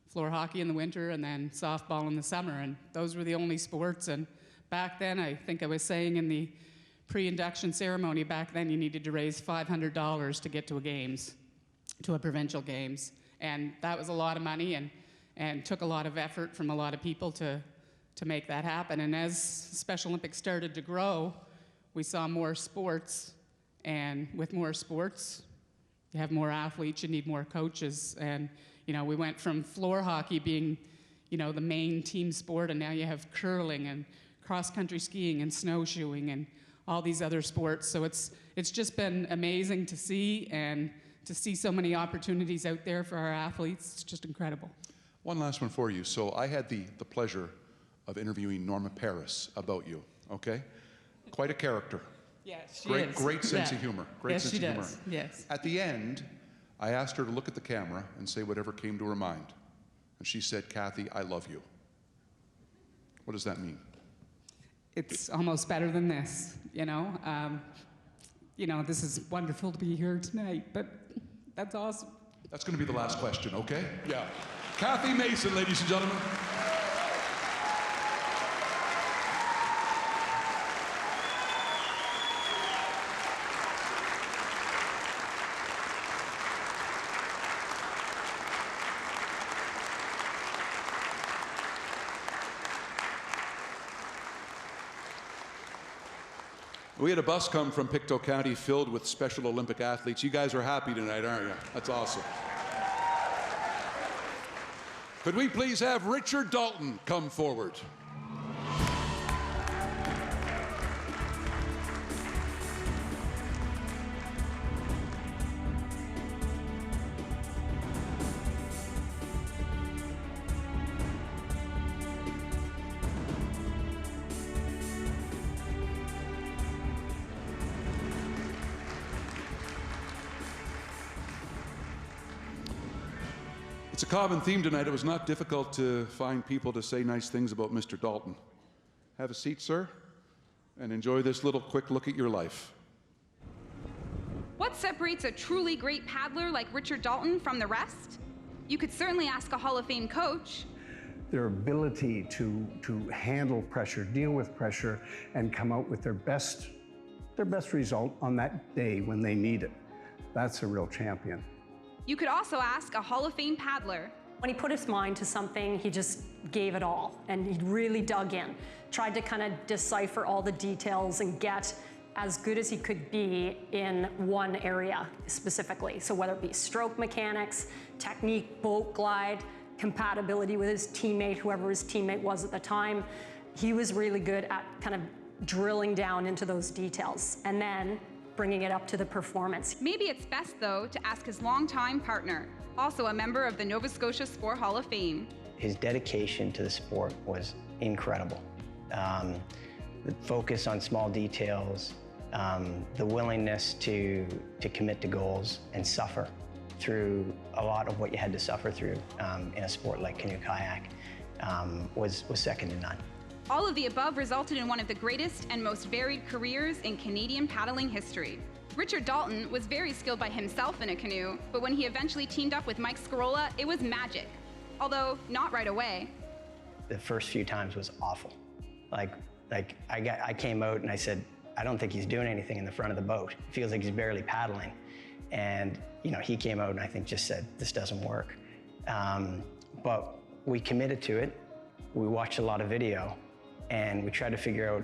S8: floor hockey in the winter and then softball in the summer, and those were the only sports. And back then, I think I was saying in the pre-induction ceremony, back then you needed to raise $500 to get to a provincial games. And that was a lot of money and took a lot of effort from a lot of people to make that happen. And as Special Olympics started to grow, we saw more sports, and with more sports, you have more athletes, you need more coaches. And you know, we went from floor hockey being, you know, the main team sport, and now you have curling and cross-country skiing and snowshoeing and all these other sports. So it's just been amazing to see, and to see so many opportunities out there for our athletes. It's just incredible.
S5: One last one for you. So I had the pleasure of interviewing Norma Paris about you, okay? Quite a character.
S8: Yes, she is.
S5: Great sense of humor. Great sense of humor.
S8: Yes.
S5: At the end, I asked her to look at the camera and say whatever came to her mind. And she said, "Cathy, I love you." What does that mean?
S8: It's almost better than this, you know? You know, this is wonderful to be here tonight, but that's awesome.
S5: That's going to be the last question, okay? Yeah. Cathy Mason, ladies and gentlemen. We had a bus come from Pictou County filled with Special Olympic athletes. You guys are happy tonight, aren't you? That's awesome. Could we please have Richard Dalton come forward? It's a common theme tonight. It was not difficult to find people to say nice things about Mr. Dalton. Have a seat, sir, and enjoy this little quick look at your life.
S16: What separates a truly great paddler like Richard Dalton from the rest? You could certainly ask a Hall of Fame coach.
S9: Their ability to handle pressure, deal with pressure, and come out with their best result on that day when they need it. That's a real champion.
S16: You could also ask a Hall of Fame paddler.
S10: When he put his mind to something, he just gave it all, and he really dug in, tried to kind of decipher all the details and get as good as he could be in one area specifically. So whether it be stroke mechanics, technique, boat glide, compatibility with his teammate, whoever his teammate was at the time, he was really good at kind of drilling down into those details and then bringing it up to the performance.
S16: Maybe it's best, though, to ask his longtime partner, also a member of the Nova Scotia Sport Hall of Fame.
S13: His dedication to the sport was incredible. The focus on small details, the willingness to commit to goals and suffer through a lot of what you had to suffer through in a sport like canoe kayak was second to none.
S16: All of the above resulted in one of the greatest and most varied careers in Canadian paddling history. Richard Dalton was very skilled by himself in a canoe, but when he eventually teamed up with Mike Scarola, it was magic. Although, not right away.
S13: The first few times was awful. Like I came out and I said, I don't think he's doing anything in the front of the boat. It feels like he's barely paddling. And you know, he came out and I think just said, this doesn't work. But we committed to it. We watched a lot of video, and we tried to figure out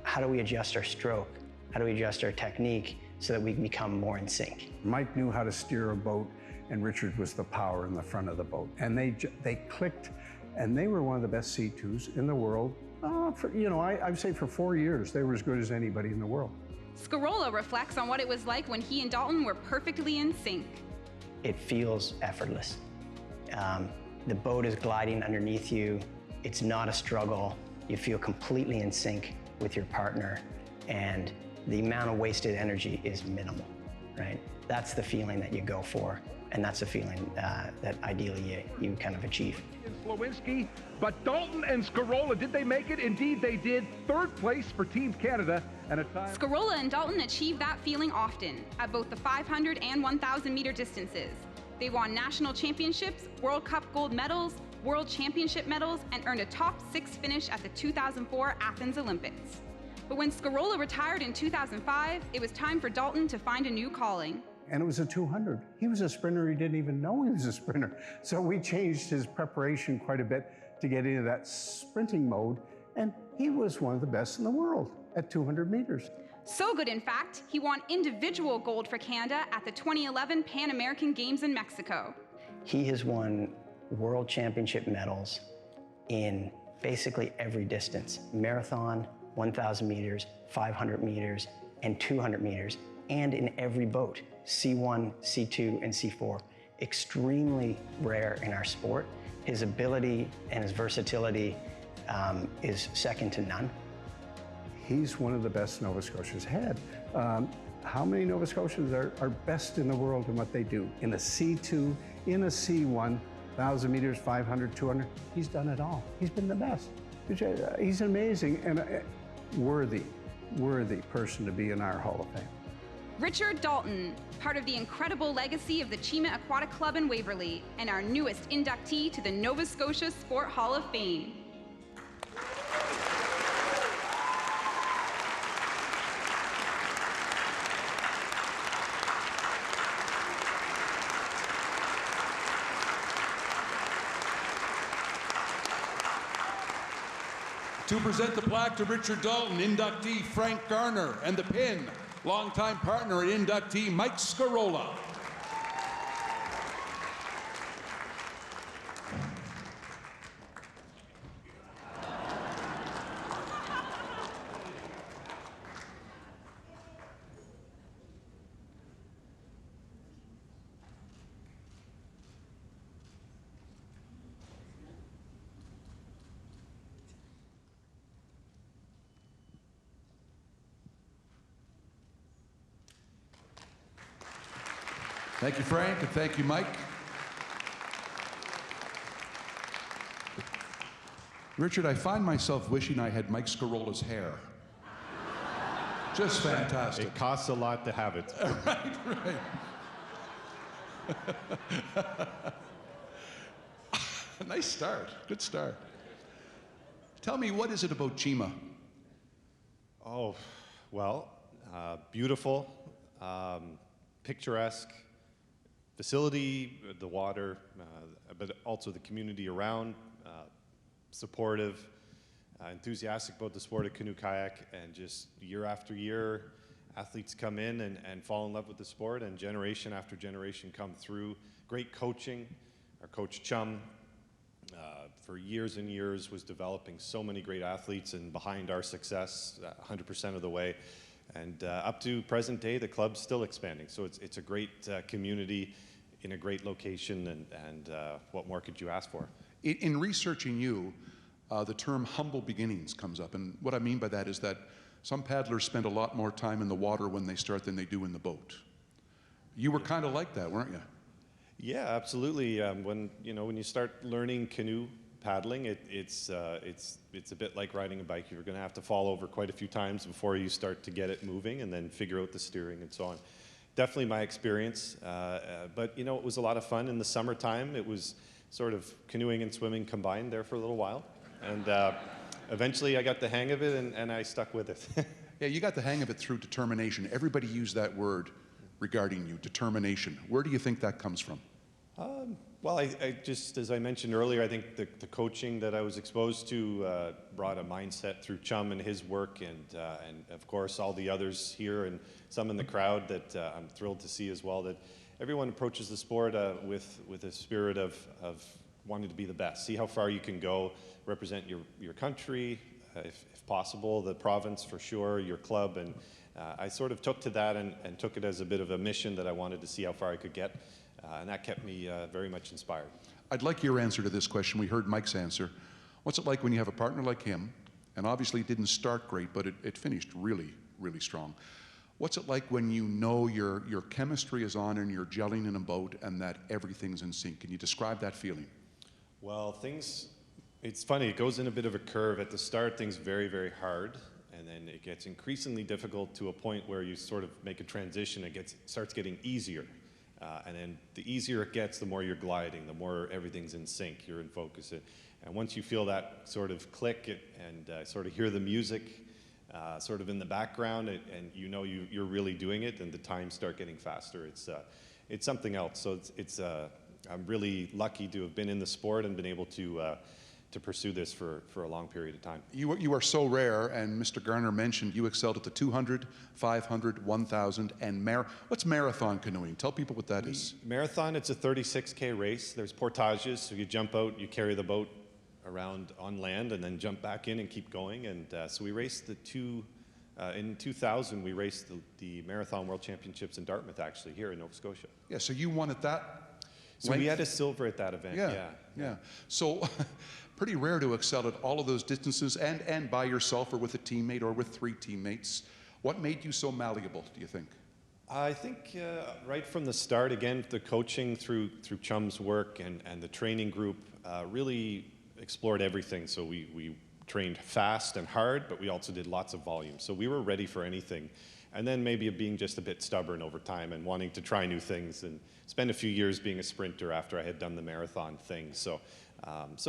S13: how do we adjust our stroke, how do we adjust our technique so that we can become more in sync.
S9: Mike knew how to steer a boat, and Richard was the power in the front of the boat. And they clicked, and they were one of the best C2s in the world. I'd say for 4 years, they were as good as anybody in the world.
S16: Scarola reflects on what it was like when he and Dalton were perfectly in sync.
S13: It feels effortless. The boat is gliding underneath you. It's not a struggle. You feel completely in sync with your partner, and the amount of wasted energy is minimal, right? That's the feeling that you go for, and that's the feeling that ideally you kind of achieve.
S12: Slowinski, but Dalton and Scarola, did they make it? Indeed they did. Third place for Team Canada and a time.
S16: Scarola and Dalton achieve that feeling often at both the 500 and 1,000 meter distances. They won national championships, World Cup gold medals, World Championship medals, and earned a top 6 finish at the 2004 Athens Olympics. But when Scarola retired in 2005, it was time for Dalton to find a new calling.
S9: And it was a 200. He was a sprinter, he didn't even know he was a sprinter. So we changed his preparation quite a bit to get into that sprinting mode, and he was one of the best in the world at 200 meters.
S16: So good, in fact, he won individual gold for Canada at the 2011 Pan American Games in Mexico.
S13: He has won world championship medals in basically every distance: marathon, 1,000 meters, 500 meters, and 200 meters, and in every boat, C1, C2, and C4. Extremely rare in our sport. His ability and his versatility is second to none.
S9: He's one of the best Nova Scotia's had. How many Nova Scotians are best in the world in what they do? In a C2, in a C1, 1,000 meters, 500, 200, he's done it all. He's been the best. He's amazing and a worthy person to be in our Hall of Fame.
S16: Richard Dalton, part of the incredible legacy of the Chima Aquatic Club in Waverley, and our newest inductee to the Nova Scotia Sport Hall of Fame.
S5: To present the plaque to Richard Dalton, inductee Frank Garner, and the pin, longtime partner and inductee Mike Scarola. Thank you, Frank, and thank you, Mike. Richard, I find myself wishing I had Mike Scarola's hair. Just fantastic.
S14: It costs a lot to have it.
S5: Right. Nice start. Good start. Tell me, what is it about Chima?
S14: Oh, well, beautiful, picturesque facility, the water, but also the community around, supportive, enthusiastic about the sport of canoe kayak, and just year after year, athletes come in and fall in love with the sport, and generation after generation come through. Great coaching. Our coach Chum, for years and years, was developing so many great athletes, and behind our success 100% of the way. And up to present day, the club's still expanding. So it's a great community in a great location, and what more could you ask for?
S5: In researching you, the term humble beginnings comes up. And what I mean by that is that some paddlers spend a lot more time in the water when they start than they do in the boat. You were kind of like that, weren't you?
S14: Yeah, absolutely. When you start learning canoe paddling, it's a bit like riding a bike. You're going to have to fall over quite a few times before you start to get it moving, and then figure out the steering and so on. Definitely my experience, but it was a lot of fun in the summertime. It was sort of canoeing and swimming combined there for a little while, and eventually I got the hang of it, and I stuck with it.
S5: Yeah, you got the hang of it through determination. Everybody used that word regarding you, determination. Where do you think that comes from?
S14: Well, I just, as I mentioned earlier, I think the coaching that I was exposed to brought a mindset through Chum and his work, and of course all the others here and some in the crowd that I'm thrilled to see as well, that everyone approaches the sport with a spirit of wanting to be the best. See how far you can go, represent your country, if possible, the province for sure, your club, and I sort of took to that and took it as a bit of a mission that I wanted to see how far I could get. And that kept me very much inspired.
S5: I'd like your answer to this question. We heard Mike's answer. What's it like when you have a partner like him, and obviously it didn't start great, but it finished really, really strong. What's it like when you know your chemistry is on and you're gelling in a boat and that everything's in sync? Can you describe that feeling?
S14: Well, it's funny, it goes in a bit of a curve. At the start, things very, very hard, and then it gets increasingly difficult to a point where you sort of make a transition. It starts getting easier. And then the easier it gets, the more you're gliding, the more everything's in sync, you're in focus. And once you feel that sort of click and sort of hear the music sort of in the background, and you know you're really doing it, and the times start getting faster, it's something else. So I'm really lucky to have been in the sport and been able to pursue this for a long period of time.
S5: You are so rare, and Mr. Garner mentioned you excelled at the 200, 500, 1,000, and what's marathon canoeing? Tell people what that is.
S14: Marathon, it's a 36K race. There's portages, so you jump out, you carry the boat around on land, and then jump back in and keep going. And so we raced in 2000, we raced the Marathon World Championships in Dartmouth, actually, here in Nova Scotia.
S5: Yeah, so you won at that?
S14: So we had a silver at that event,
S5: yeah. So pretty rare to excel at all of those distances and by yourself or with a teammate or with 3 teammates. What made you so malleable, do you think?
S14: I think right from the start, again, the coaching through Chum's work and the training group really explored everything. So we trained fast and hard, but we also did lots of volume. So we were ready for anything. And then maybe being just a bit stubborn over time and wanting to try new things, and spend a few years being a sprinter after I had done the marathon thing. So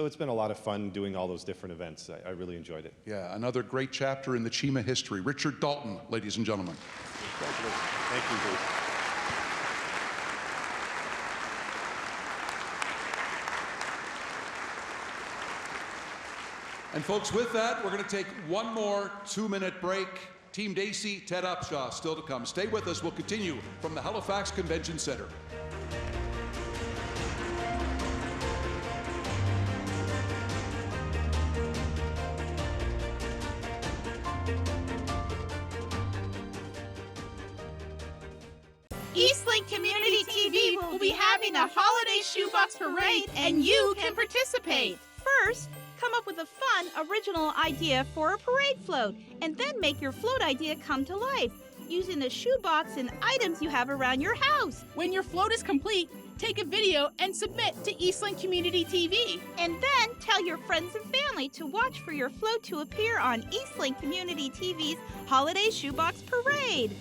S14: it's been a lot of fun doing all those different events. I really enjoyed it.
S5: Yeah, another great chapter in the Chima history. Richard Dalton, ladies and gentlemen.
S14: Congratulations. Thank you, Bruce.
S5: And folks, with that, we're going to take one more 2-minute break. Team Dacey, Ted Upshaw, still to come. Stay with us. We'll continue from the Halifax Convention Centre.
S1: Eastlink Community TV will be having a holiday shoebox parade, and you can participate.
S15: First, come up with a fun, original idea for a parade float, and then make your float idea come to life using the shoebox and items you have around your house.
S1: When your float is complete, take a video and submit to Eastlink Community TV.
S15: And then tell your friends and family to watch for your float to appear on Eastlink Community TV's Holiday Shoebox Parade.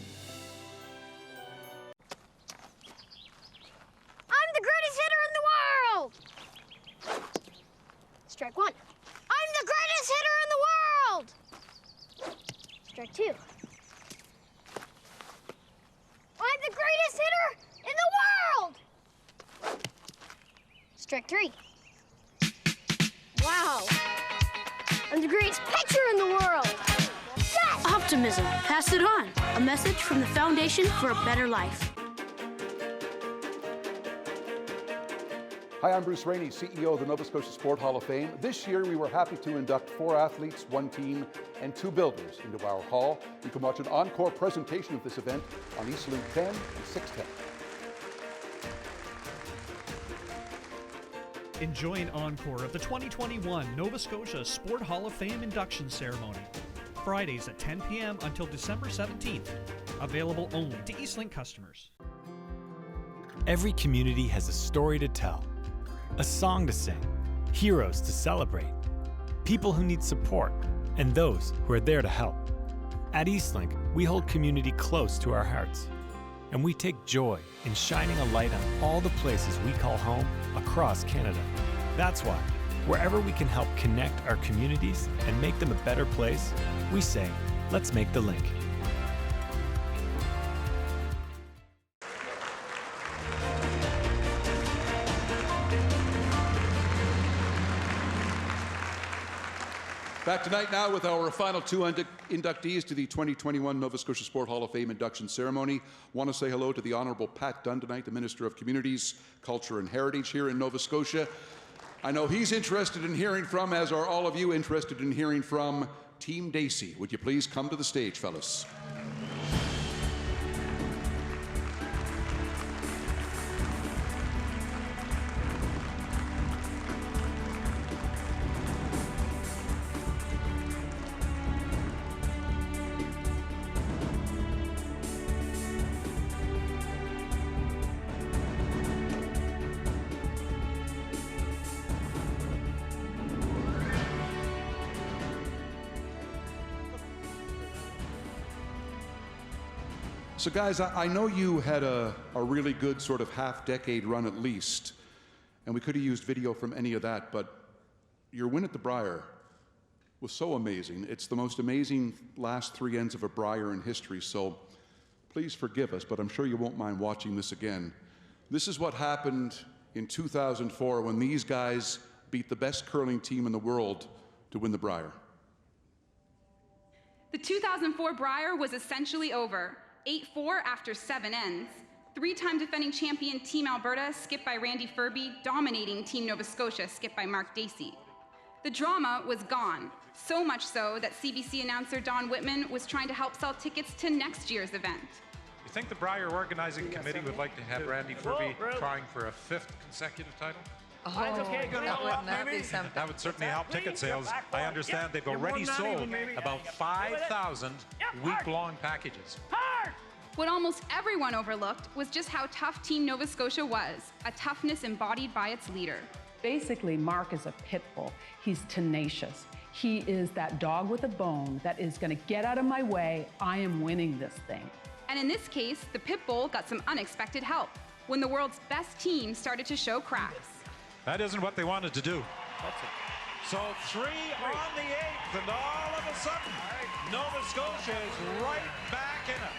S18: I'm the greatest hitter in the world! Strike one. I'm the greatest hitter in the world! Strike two. I'm the greatest hitter in the world! Strike three. Wow. I'm the greatest pitcher in the world! Yes!
S24: Optimism. Pass it on. A message from the Foundation for a Better Life.
S5: Hi, I'm Bruce Rainnie, CEO of the Nova Scotia Sport Hall of Fame. This year, we were happy to induct 4 athletes, 1 team, and 2 builders into our hall. You can watch an encore presentation of this event on Eastlink 10 and 610.
S25: Enjoy an encore of the 2021 Nova Scotia Sport Hall of Fame induction ceremony. Fridays at 10 p.m. until December 17th. Available only to Eastlink customers.
S26: Every community has a story to tell, a song to sing, heroes to celebrate, people who need support, and those who are there to help. At Eastlink, we hold community close to our hearts, and we take joy in shining a light on all the places we call home across Canada. That's why, wherever we can help connect our communities and make them a better place, we say, let's make the link.
S5: Back tonight now with our final two inductees to the 2021 Nova Scotia Sport Hall of Fame induction ceremony. Want to say hello to the Honourable Pat Dunn tonight, the Minister of Communities, Culture and Heritage here in Nova Scotia. I know he's interested in hearing from, as are all of you interested in hearing from, Team Dacey. Would you please come to the stage, fellas? So guys, I know you had a really good sort of half-decade run at least, and we could have used video from any of that, but your win at the Brier was so amazing. It's the most amazing last three ends of a Brier in history, so please forgive us, but I'm sure you won't mind watching this again. This is what happened in 2004 when these guys beat the best curling team in the world to win the Brier.
S16: The 2004 Brier was essentially over. 8-4 after 7 ends. Three-time defending champion Team Alberta, skipped by Randy Furby, dominating Team Nova Scotia, skipped by Mark Dacey. The drama was gone, so much so that CBC announcer Don Whitman was trying to help sell tickets to next year's event.
S11: You think the Brier organizing committee would like to have Randy Furby trying for a 5th consecutive title?
S19: Oh, wouldn't that be something?
S11: That would certainly help ticket sales. I understand they've already sold about 5,000 week-long packages.
S16: What almost everyone overlooked was just how tough Team Nova Scotia was, a toughness embodied by its leader.
S20: Basically, Mark is a pit bull. He's tenacious. He is that dog with a bone that is going to get out of my way. I am winning this thing.
S16: And in this case, the pit bull got some unexpected help when the world's best team started to show cracks.
S11: That isn't what they wanted to do. So 3 on the 8th, and all of a sudden, Nova Scotia is right back in it.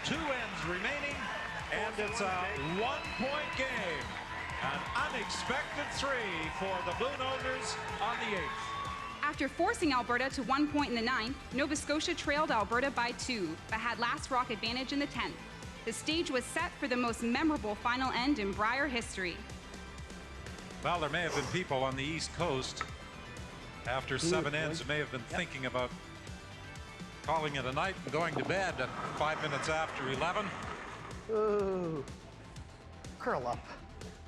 S11: 2 ends remaining, and it's a 1-point game. An unexpected 3 for the Blue Nosers on the 8th.
S16: After forcing Alberta to 1 point in the 9th, Nova Scotia trailed Alberta by 2, but had last rock advantage in the 10th. The stage was set for the most memorable final end in Brier history.
S11: Well, there may have been people on the East Coast after 7 ends who may have been thinking about calling it a night and going to bed at 5 minutes after 11.
S19: Ooh, curl up.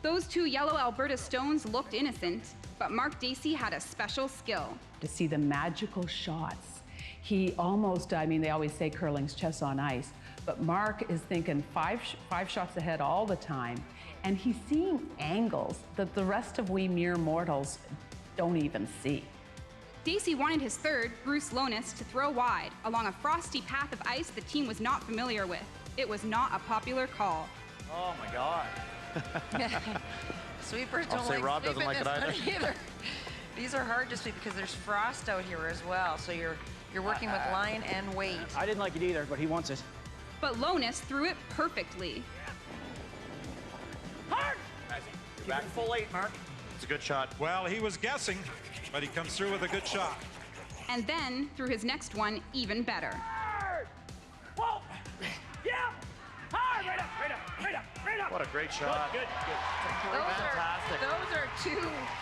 S16: Those 2 yellow Alberta stones looked innocent, but Mark Dacey had a special skill.
S20: To see the magical shots. He almost, I mean, they always say curling's chess on ice, but Mark is thinking five shots ahead all the time, and he's seeing angles that the rest of we mere mortals don't even see.
S16: Dacey wanted his third, Bruce Lonis, to throw wide along a frosty path of ice the team was not familiar with. It was not a popular call.
S21: Oh my God.
S19: Sweepers don't like
S21: Rob doesn't like it either.
S19: These are hard to sweep because there's frost out here as well, so you're working with line and weight.
S21: I didn't like it either, but he wants it.
S16: But Lonis threw it perfectly.
S21: Hard! Keep back full 8, Mark. It's a good shot.
S11: Well, he was guessing, but he comes through with a good shot.
S16: And then threw his next one even better.
S21: Hard! Whoa! Yeah! Hard! Right up, right up, right up, right up! What a great shot. Good, good. Fantastic.
S19: Those are 2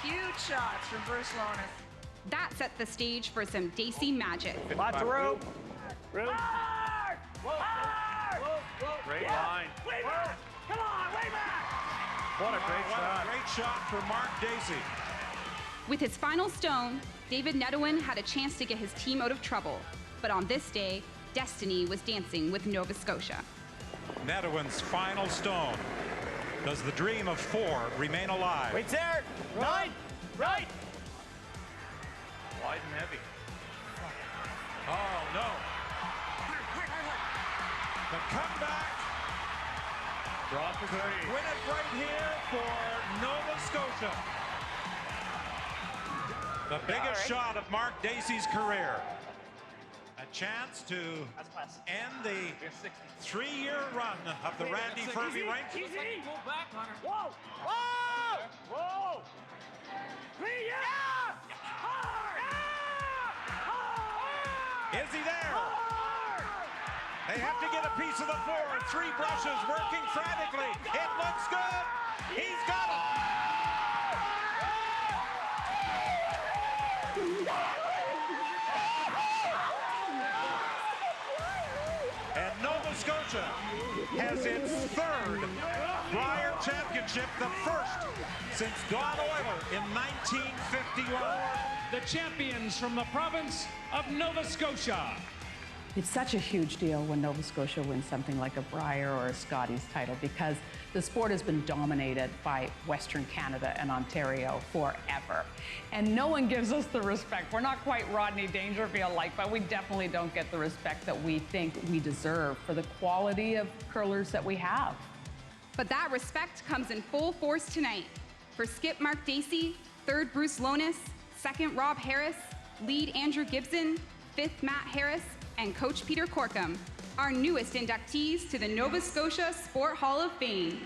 S19: huge shots from Bruce Lonis.
S16: That set the stage for some Dacey magic.
S21: Lots of rope. Hard! Hard! Great line. Way back! Come on, way back! What a great shot.
S11: Great shot for Mark Dacey.
S16: With his final stone, David Nedowin had a chance to get his team out of trouble. But on this day, destiny was dancing with Nova Scotia.
S11: Nedowin's final stone. Does the dream of 4 remain alive?
S21: Wait there! 9! Right! Wide and heavy.
S11: Oh, no. The comeback.
S21: Draw for 3.
S11: Win it right here for Nova Scotia. The biggest shot of Mark Dacey's career. A chance to end the 3-year run of the Randy Furby rank.
S21: Easy! Go back, Hunter. Whoa! Whoa! Whoa! 3, yeah! Hard!
S11: Is he there? They have to get a piece of the board. 3 brushes working frantically. It looks good. He's got it. And Nova Scotia has its 3rd Brier championship, the first since Don Euler in 1951.
S2: The champions from the province of Nova Scotia.
S20: It's such a huge deal when Nova Scotia wins something like a Brier or a Scotties title because the sport has been dominated by Western Canada and Ontario forever. And no one gives us the respect. We're not quite Rodney Dangerfield-like, but we definitely don't get the respect that we think we deserve for the quality of curlers that we have.
S16: But that respect comes in full force tonight. For skip Mark Dacey, 3rd Bruce Lonis, 2nd Rob Harris, lead Andrew Gibson, 5th Matt Harris, and Coach Peter Corkum, our newest inductees to the Nova Scotia Sport Hall of Fame.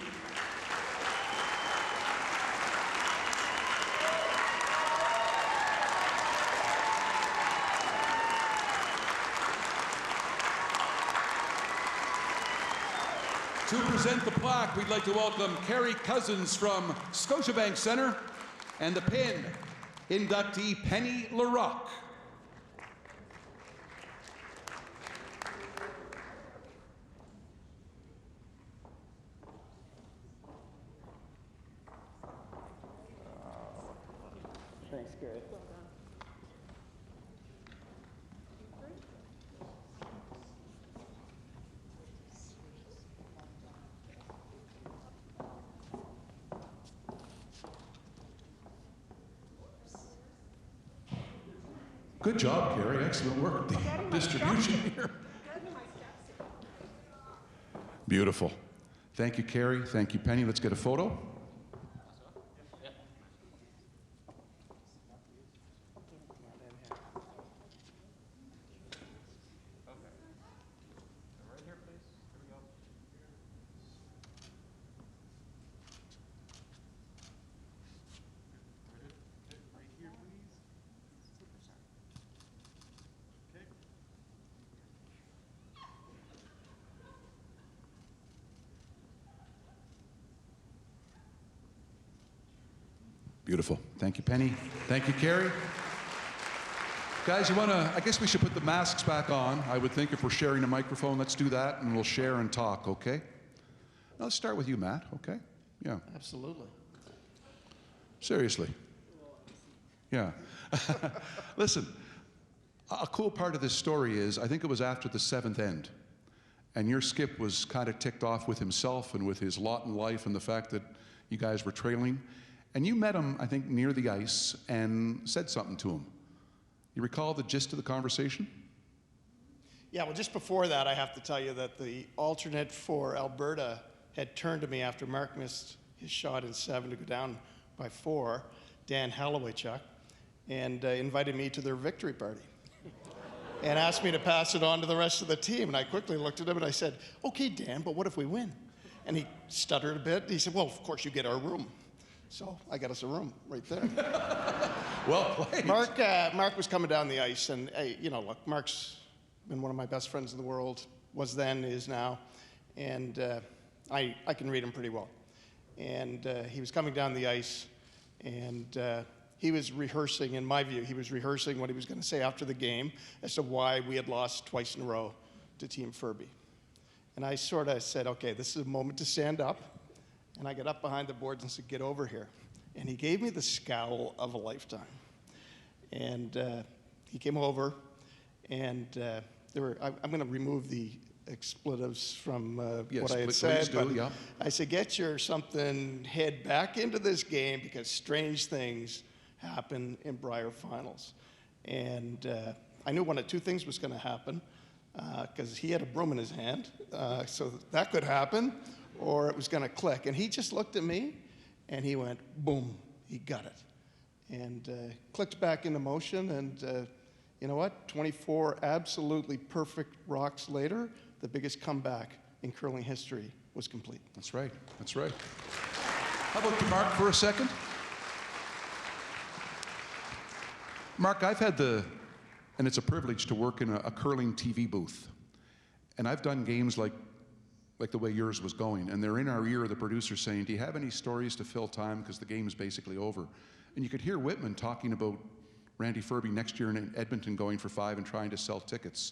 S5: To present the plaque, we'd like to welcome Carrie Cousins from Scotiabank Centre and the pin, inductee Penny LaRocque.
S7: Thanks, Gary.
S5: Good job, Carrie. Excellent work. The distribution here. Beautiful. Thank you, Carrie. Thank you, Penny. Let's get a photo. Beautiful. Thank you, Penny. Thank you, Carrie. Guys, you want to, I guess we should put the masks back on. I would think if we're sharing a microphone, let's do that, and we'll share and talk, okay? Now, let's start with you, Matt, okay? Yeah.
S3: Absolutely.
S5: Seriously. Yeah. Listen, a cool part of this story is, I think it was after the 7th end, and your skip was kind of ticked off with himself and with his lot in life and the fact that you guys were trailing. And you met him, I think, near the ice and said something to him. You recall the gist of the conversation?
S3: Yeah, well, just before that, I have to tell you that the alternate for Alberta had turned to me after Mark missed his shot in 7 to go down by 4, Dan Hallowaychuk, and invited me to their victory party and asked me to pass it on to the rest of the team. And I quickly looked at him and I said, okay, Dan, but what if we win? And he stuttered a bit. He said, well, of course you get our room. So I got us a room right there.
S5: Well played.
S3: Mark was coming down the ice, and hey, you know, look, Mark's been one of my best friends in the world, was then, is now, and I can read him pretty well. And he was coming down the ice, and he was rehearsing, in my view, he was rehearsing what he was going to say after the game as to why we had lost twice in a row to Team Furby. And I sort of said, okay, this is a moment to stand up. And I got up behind the boards and said, get over here. And he gave me the scowl of a lifetime. And he came over, and I'm going to remove the expletives from
S5: yes,
S3: what I had said. But yeah. I said, get your something head back into this game because strange things happen in Brier finals. And I knew one of 2 things was going to happen because he had a broom in his hand. So that could happen. Or it was going to click. And he just looked at me, and he went, boom, he got it. And clicked back into motion, and you know what? 24 absolutely perfect rocks later, the biggest comeback in curling history was complete.
S5: That's right, that's right. How about you, Mark, for a second? Mark, I've had the And it's a privilege to work in a curling TV booth. And I've done games like the way yours was going, and they're in our ear, the producer saying, do you have any stories to fill time, because the game's basically over. And you could hear Whitman talking about Randy Ferbey next year in Edmonton going for 5 and trying to sell tickets.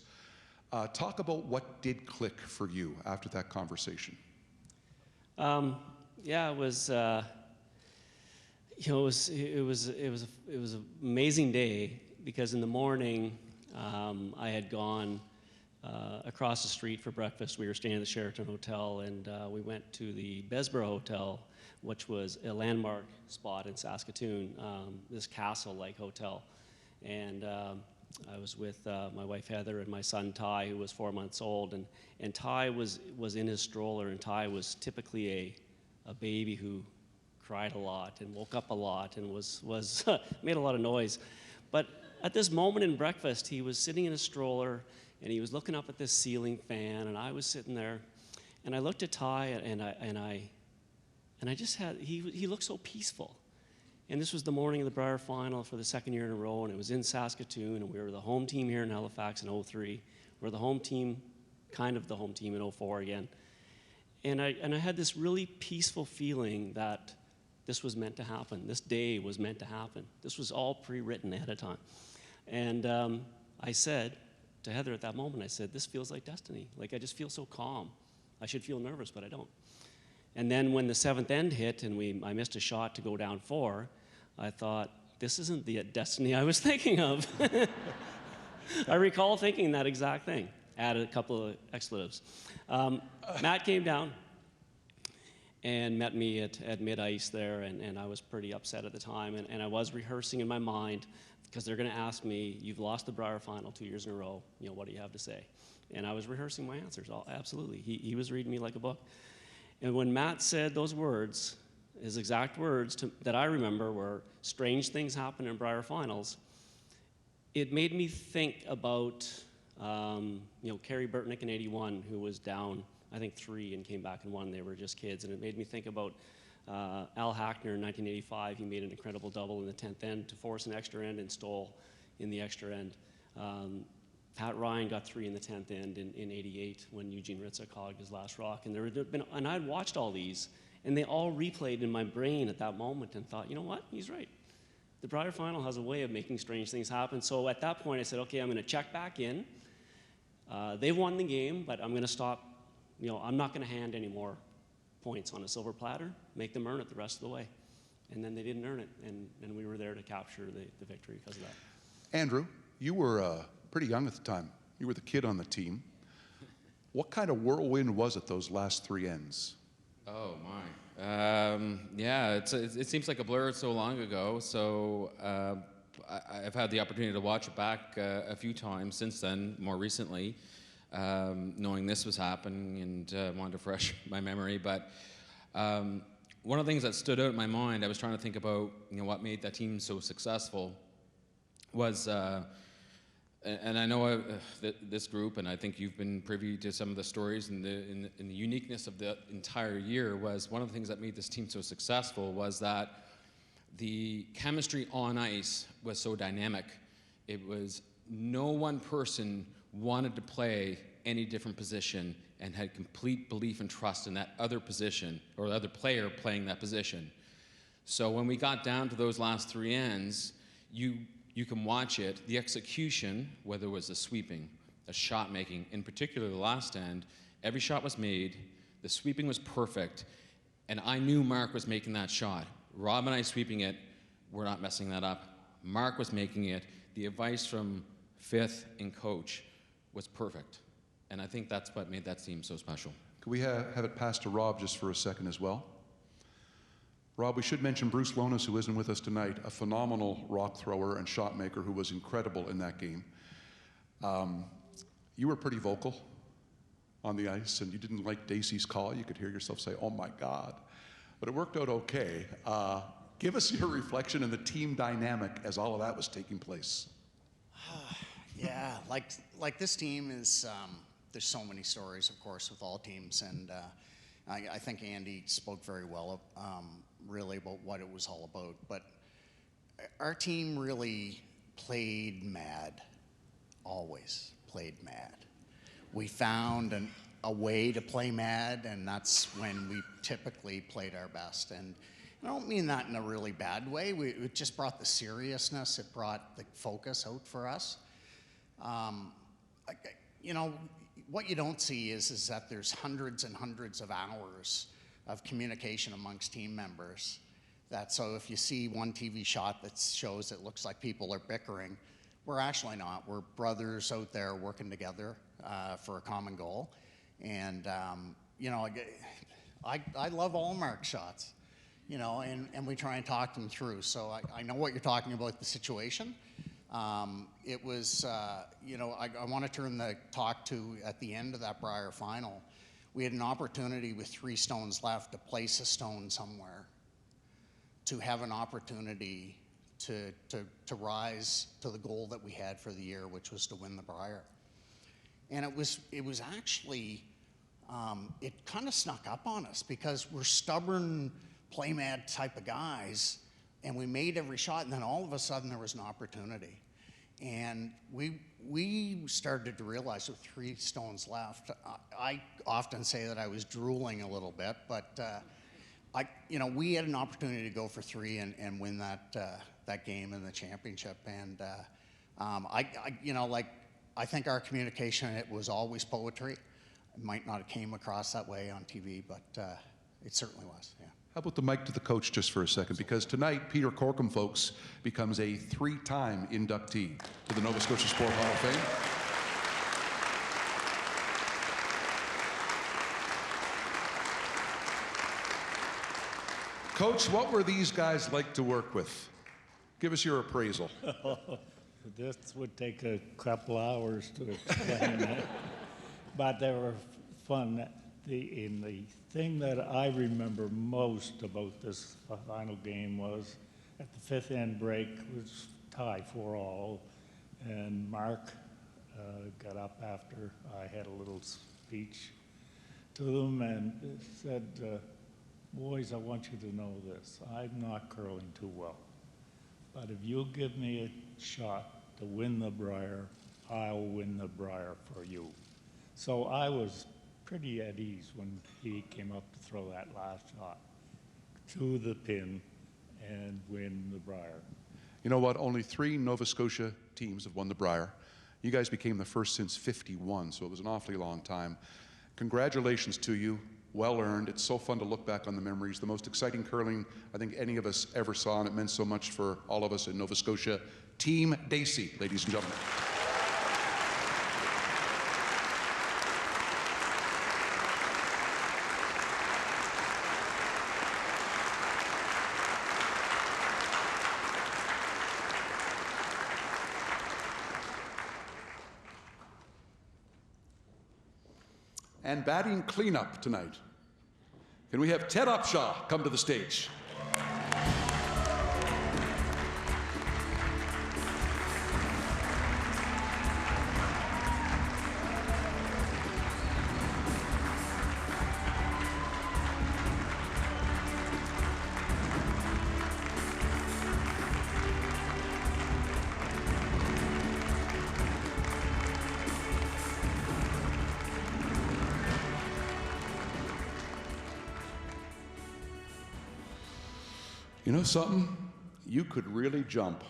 S5: Talk about what did click for you after that conversation.
S4: Yeah, it was, it was an amazing day, because in the morning I had gone across the street for breakfast. We were staying at the Sheraton Hotel, and we went to the Besborough Hotel, which was a landmark spot in Saskatoon, this castle-like hotel. And I was with my wife Heather and my son Ty, who was 4 months old, and Ty was in his stroller, and Ty was typically a baby who cried a lot and woke up a lot and was made a lot of noise. But at this moment in breakfast, he was sitting in a stroller, and he was looking up at this ceiling fan, and I was sitting there, and I looked at Ty, and I just had, he looked so peaceful. And this was the morning of the Brier final for the second year in a row, and it was in Saskatoon, and we were the home team here in Halifax in 03. We're the home team, kind of the home team in 04 again. And I had this really peaceful feeling that this was meant to happen. This day was meant to happen. This was all pre-written ahead of time. And I said to Heather at that moment, I said, this feels like destiny. Like, I just feel so calm. I should feel nervous, but I don't. And then when the 7th end hit and I missed a shot to go down 4, I thought, this isn't the destiny I was thinking of. I recall thinking that exact thing. Added a couple of expletives. Matt came down and met me at mid-ice there, and I was pretty upset at the time, and I was rehearsing in my mind, because they're going to ask me, you've lost the Brier final 2 years in a row, what do you have to say? And I was rehearsing my answers, absolutely. He was reading me like a book. And when Matt said those words, his exact words that I remember were, strange things happen in Brier finals, it made me think about Kerry Burtnick in 81, who was down, I think 3 and came back and won. They were just kids. And it made me think about Al Hackner in 1985. He made an incredible double in the 10th end to force an extra end and stole in the extra end. Pat Ryan got 3 in the 10th end in 88 when Eugene Ritzik hogged his last rock. And I'd watched all these, and they all replayed in my brain at that moment, and thought, you know what, he's right. The Brier final has a way of making strange things happen. So at that point I said, okay, I'm going to check back in. They won the game, but I'm going to stop. I'm not going to hand any more points on a silver platter, make them earn it the rest of the way. And then they didn't earn it, and we were there to capture the victory because of that.
S5: Andrew, you were pretty young at the time. You were the kid on the team. What kind of whirlwind was it those last 3 ends?
S6: Oh my. Yeah, it seems like a blur so long ago. So I've had the opportunity to watch it back a few times since then, more recently, knowing this was happening, and wanted to refresh my memory. But one of the things that stood out in my mind, I was trying to think about what made that team so successful, was and I know this group, and I think you've been privy to some of the stories and the uniqueness of the entire year, was one of the things that made this team so successful was that the chemistry on ice was so dynamic. It was no one person wanted to play any different position and had complete belief and trust in that other position or the other player playing that position. So when we got down to those last 3 ends, you can watch it, the execution, whether it was the sweeping, a shot making, in particular the last end, every shot was made, the sweeping was perfect, and I knew Mark was making that shot. Rob and I sweeping it, we're not messing that up. Mark was making it. The advice from Fifth and coach was perfect. And I think that's what made that team so special.
S5: Could we have it passed to Rob just for a second as well? Rob, we should mention Bruce Lonis, who isn't with us tonight, a phenomenal rock thrower and shot maker who was incredible in that game. You were pretty vocal on the ice, and you didn't like Dacey's call. You could hear yourself say, oh my God. But it worked out okay. Give us your reflection and the team dynamic as all of that was taking place.
S8: Yeah, like this team is, there's so many stories, of course, with all teams, and I think Andy spoke very well, really about what it was all about. But our team really played mad. always played mad. We found a way to play mad, and that's when we typically played our best. And I don't mean that in a really bad way. It just brought the seriousness. It brought the focus out for us. You know, what you don't see is that there's hundreds and hundreds of hours of communication amongst team members. So if you see one TV shot that shows it looks like people are bickering, we're actually not. We're brothers out there working together for a common goal. And, you know, I love all Mark's shots, you know, and we try and talk them through. So I know what you're talking about, the situation. It was, you know, I want to turn the talk to at the end of that Brier final. We had an opportunity with 3 stones left to place a stone somewhere, to have an opportunity to rise to the goal that we had for the year, which was to win the Brier. And it was actually, it kind of snuck up on us because we're stubborn, play mad type of guys, and we made every shot, and then all of a sudden there was an opportunity. And we started to realize with 3 stones left, I often say that I was drooling a little bit, but you know, we had an opportunity to go for 3 and win that game in the championship. And you know, like, I think our communication, it was always poetry. It might not have came across that way on TV, but it certainly was, yeah.
S5: How about the mic to the coach just for a second? Because tonight, Peter Corkum, folks, becomes a 3-time inductee to the Nova Scotia Sport Hall of Fame. Coach, what were these guys like to work with? Give us your appraisal.
S10: This would take a couple hours to explain it, but they were fun. The thing that I remember most about this final game was at the 5th end break, it was tie 4-all, and Mark got up after I had a little speech to them and said, boys, I want you to know this. I'm not curling too well, but if you'll give me a shot to win the Brier, I'll win the Brier for you. So I was pretty at ease when he came up to throw that last shot to the pin and win the Brier.
S5: You know what? Only 3 Nova Scotia teams have won the Brier. You guys became the first since '51, so it was an awfully long time. Congratulations to you. Well earned. It's so fun to look back on the memories. The most exciting curling I think any of us ever saw, and it meant so much for all of us in Nova Scotia. Team Dacey, ladies and gentlemen. And batting cleanup tonight. Can we have Ted Upshaw come to the stage? You know something? You could really jump.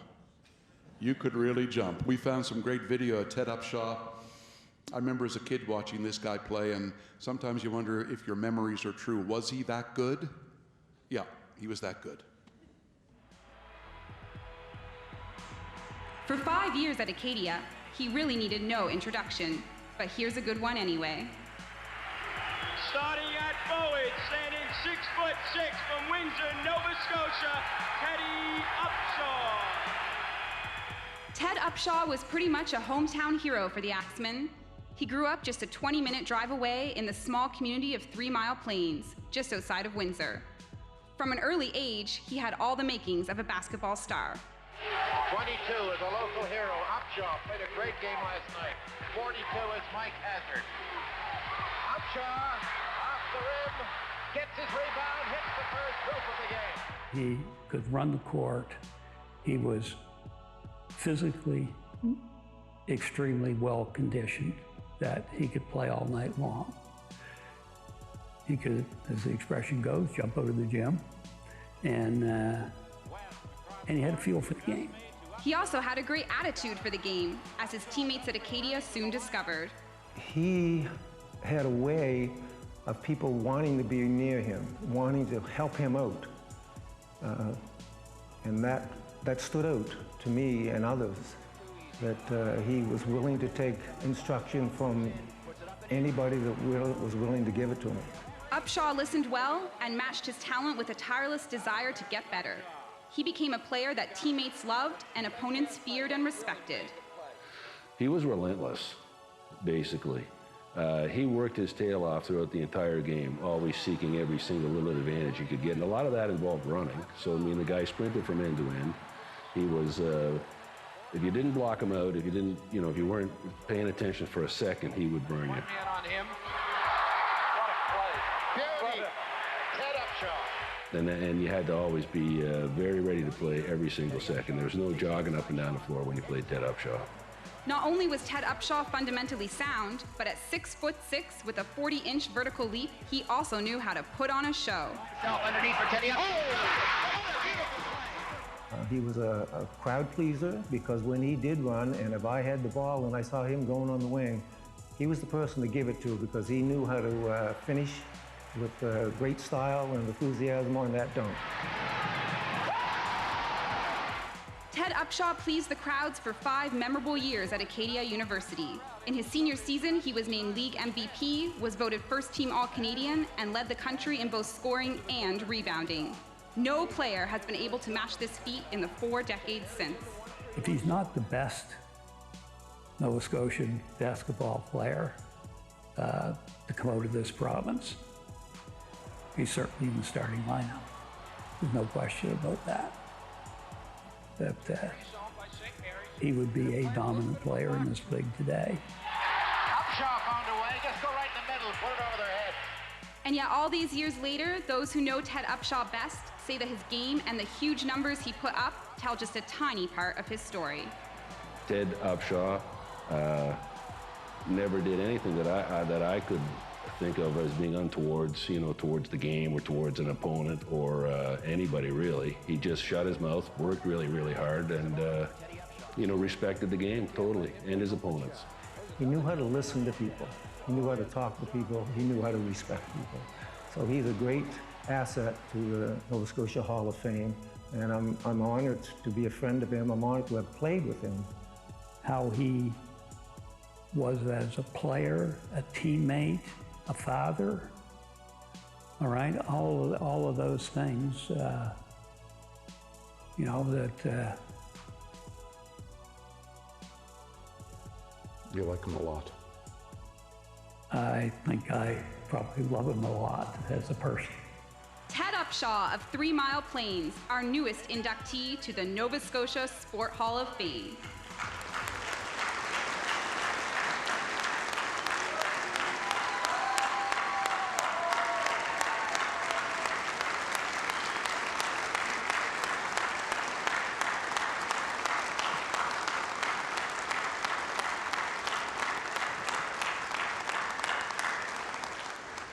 S5: You could really jump. We found some great video of Ted Upshaw. I remember as a kid watching this guy play, and sometimes you wonder if your memories are true. Was he that good? Yeah, he was that good.
S16: For 5 years at Acadia, he really needed no introduction, but here's a good one anyway.
S21: Starting at forward, standing 6'6" from Windsor, Nova Scotia, Teddy Upshaw.
S16: Ted Upshaw was pretty much a hometown hero for the Axemen. He grew up just a 20-minute drive away in the small community of 3 Mile Plains, just outside of Windsor. From an early age, he had all the makings of a basketball star.
S21: 22 is a local hero. Upshaw played a great game last night. 42 is Mike Hazard. Upshaw off the rim, gets his rebound, hits the first hoop of the game.
S12: He could run the court. He was physically
S9: extremely well conditioned, that he could play all night long. He could, as the expression goes, jump out of the gym, and he had a feel for the game.
S16: He also had a great attitude for the game, as his teammates at Acadia soon discovered.
S12: He had a way of people wanting to be near him, wanting to help him out. And that stood out to me and others, that he was willing to take instruction from anybody that was willing to give it to him.
S16: Upshaw listened well and matched his talent with a tireless desire to get better. He became a player that teammates loved and opponents feared and respected.
S13: He was relentless, basically. He worked his tail off throughout the entire game, always seeking every single little advantage he could get. And a lot of that involved running. So, I mean, the guy sprinted from end to end. He was, if you didn't block him out, if you didn't, if you weren't paying attention for a second, he would burn you.
S21: Man on him. What a play. Beauty. Ted Upshaw.
S13: And you had to always be very ready to play every single second. There was no jogging up and down the floor when you played Ted Upshaw.
S16: Not only was Ted Upshaw fundamentally sound, but at 6'6" with a 40-inch vertical leap, he also knew how to put on a show.
S21: Underneath for Teddy.
S12: He was a crowd pleaser, because when he did run, and if I had the ball and I saw him going on the wing, he was the person to give it to, because he knew how to finish with great style and enthusiasm on that dunk.
S16: Ted Upshaw pleased the crowds for 5 memorable years at Acadia University. In his senior season, he was named league MVP, was voted first-team All-Canadian, and led the country in both scoring and rebounding. No player has been able to match this feat in the 4 decades since.
S9: If he's not the best Nova Scotian basketball player to come out of this province, he's certainly in the starting lineup. There's no question about that. That he would be a dominant player in this league today.
S21: Upshaw found a way. Just go right in the middle. Put it over their head.
S16: And yet all these years later, those who know Ted Upshaw best say that his game and the huge numbers he put up tell just a tiny part of his story.
S13: Ted Upshaw never did anything that I could think of as being untowards, towards the game or towards an opponent or anybody really. He just shut his mouth, worked really, really hard, and respected the game totally and his opponents.
S12: He knew how to listen to people. He knew how to talk to people. He knew how to respect people. So he's a great asset to the Nova Scotia Hall of Fame, and I'm honored to be a friend of him. I'm honored to have played with him.
S9: How he was as a player, a teammate, a father, all right? All of those things, that
S5: You like him a lot.
S9: I think I probably love him a lot as a person.
S16: Ted Upshaw of 3 Mile Plains, our newest inductee to the Nova Scotia Sport Hall of Fame.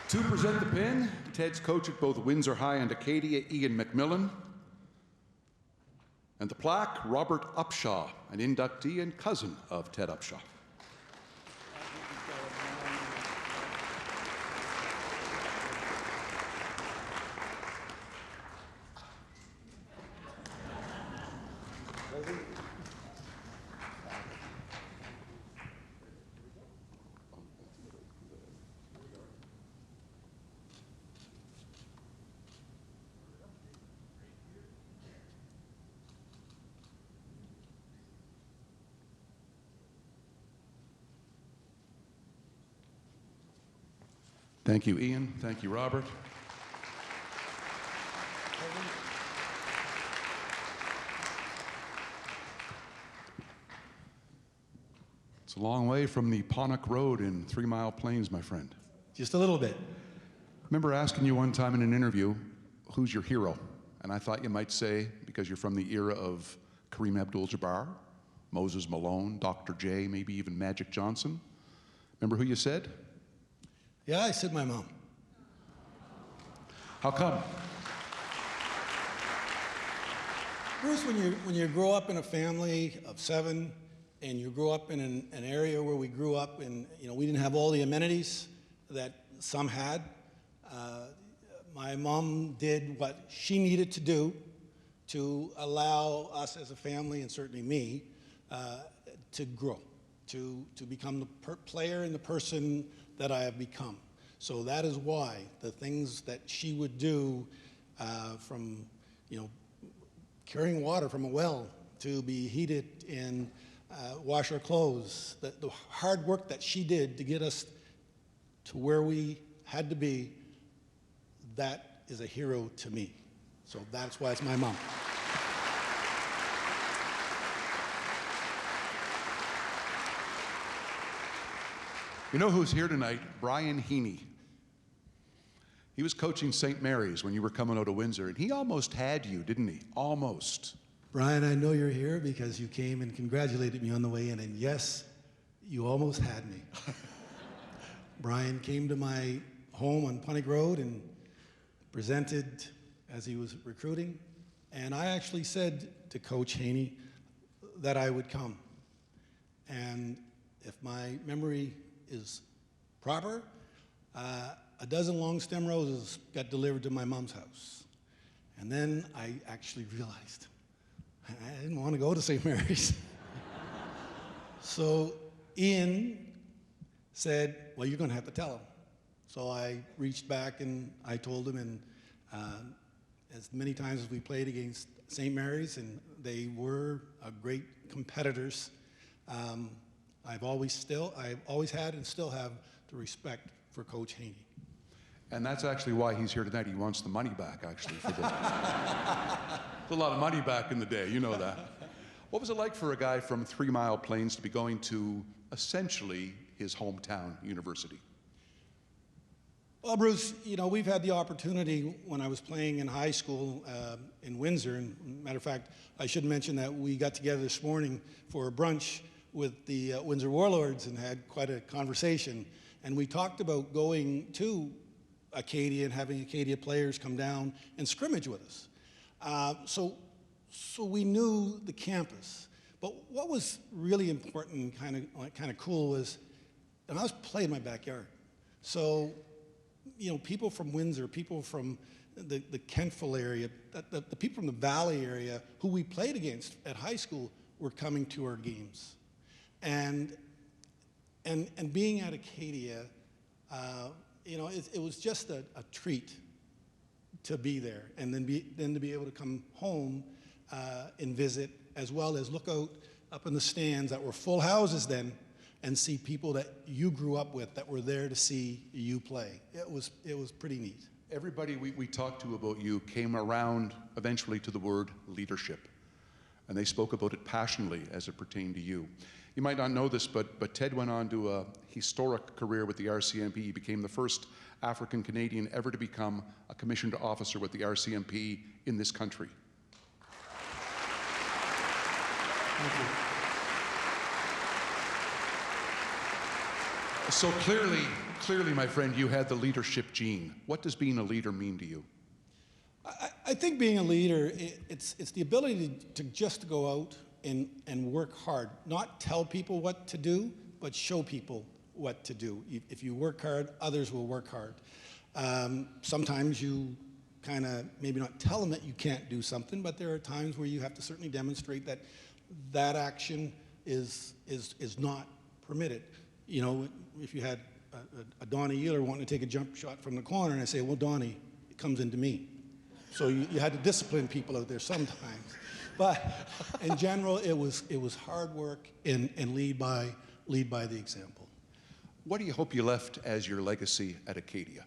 S5: To present the pin, Ted's coach at both Windsor High and Acadia, Ian McMillan. And the plaque, Robert Upshaw, an inductee and cousin of Ted Upshaw. Thank you, Ian. Thank you, Robert. It's a long way from the Ponnock Road in 3 Mile Plains, my friend.
S17: Just a little bit.
S5: I remember asking you one time in an interview, who's your hero? And I thought you might say, because you're from the era of Kareem Abdul-Jabbar, Moses Malone, Dr. J, maybe even Magic Johnson. Remember who you said?
S1: Yeah, I said my mom.
S5: How come?
S1: Bruce, when you grow up in a family of 7, and you grow up in an area where we grew up, and we didn't have all the amenities that some had. My mom did what she needed to do to allow us as a family, and certainly me, to grow, to become the player and the person that I have become. So that is why the things that she would do, from carrying water from a well to be heated and wash our clothes, the hard work that she did to get us to where we had to be, that is a hero to me. So that's why it's my mom.
S5: You know who's here tonight? Brian Heaney. He was coaching St. Mary's when you were coming out of Windsor, and he almost had you, didn't he? Almost.
S1: Brian, I know you're here because you came and congratulated me on the way in, and yes, you almost had me. Brian came to my home on Punnig Road and presented as he was recruiting, and I actually said to Coach Haney that I would come. And if my memory is proper, a dozen long stem roses got delivered to my mom's house. And then I actually realized I didn't want to go to St. Mary's. So Ian said, well, you're going to have to tell him. So I reached back and I told him, and as many times as we played against St. Mary's, and they were great competitors, I've always had and still have the respect for Coach Haney.
S5: And that's actually why he's here tonight. He wants the money back, actually. For the... There's a lot of money back in the day, you know that. What was it like for a guy from 3 Mile Plains to be going to essentially his hometown university?
S1: Well, Bruce, we've had the opportunity when I was playing in high school in Windsor, and matter of fact, I should mention that we got together this morning for a brunch with the Windsor Warlords and had quite a conversation. And we talked about going to Acadia and having Acadia players come down and scrimmage with us. So we knew the campus. But what was really important, kind of cool, was, and I was playing in my backyard. So, people from Windsor, people from the Kentville area, the people from the Valley area who we played against at high school were coming to our games. And being at Acadia, it was just a treat to be there, and then to be able to come home and visit, as well as look out up in the stands that were full houses then, and see people that you grew up with that were there to see you play. It was pretty neat.
S5: Everybody we talked to about you came around eventually to the word leadership, and they spoke about it passionately as it pertained to you. You might not know this, but Ted went on to a historic career with the RCMP. He became the first African Canadian ever to become a commissioned officer with the RCMP in this country.
S1: Thank you.
S5: So clearly, my friend, you had the leadership gene. What does being a leader mean to you?
S1: I think being a leader, it's the ability to just go out and work hard. Not tell people what to do, but show people what to do. If you work hard, others will work hard. Sometimes you kind of maybe not tell them that you can't do something, but there are times where you have to certainly demonstrate that that action is not permitted. If you had a Donnie Ealer wanting to take a jump shot from the corner, and I say, well, Donnie, it comes into me. So you had to discipline people out there sometimes. But in general, it was hard work and lead by the example.
S5: What do you hope you left as your legacy at Acadia?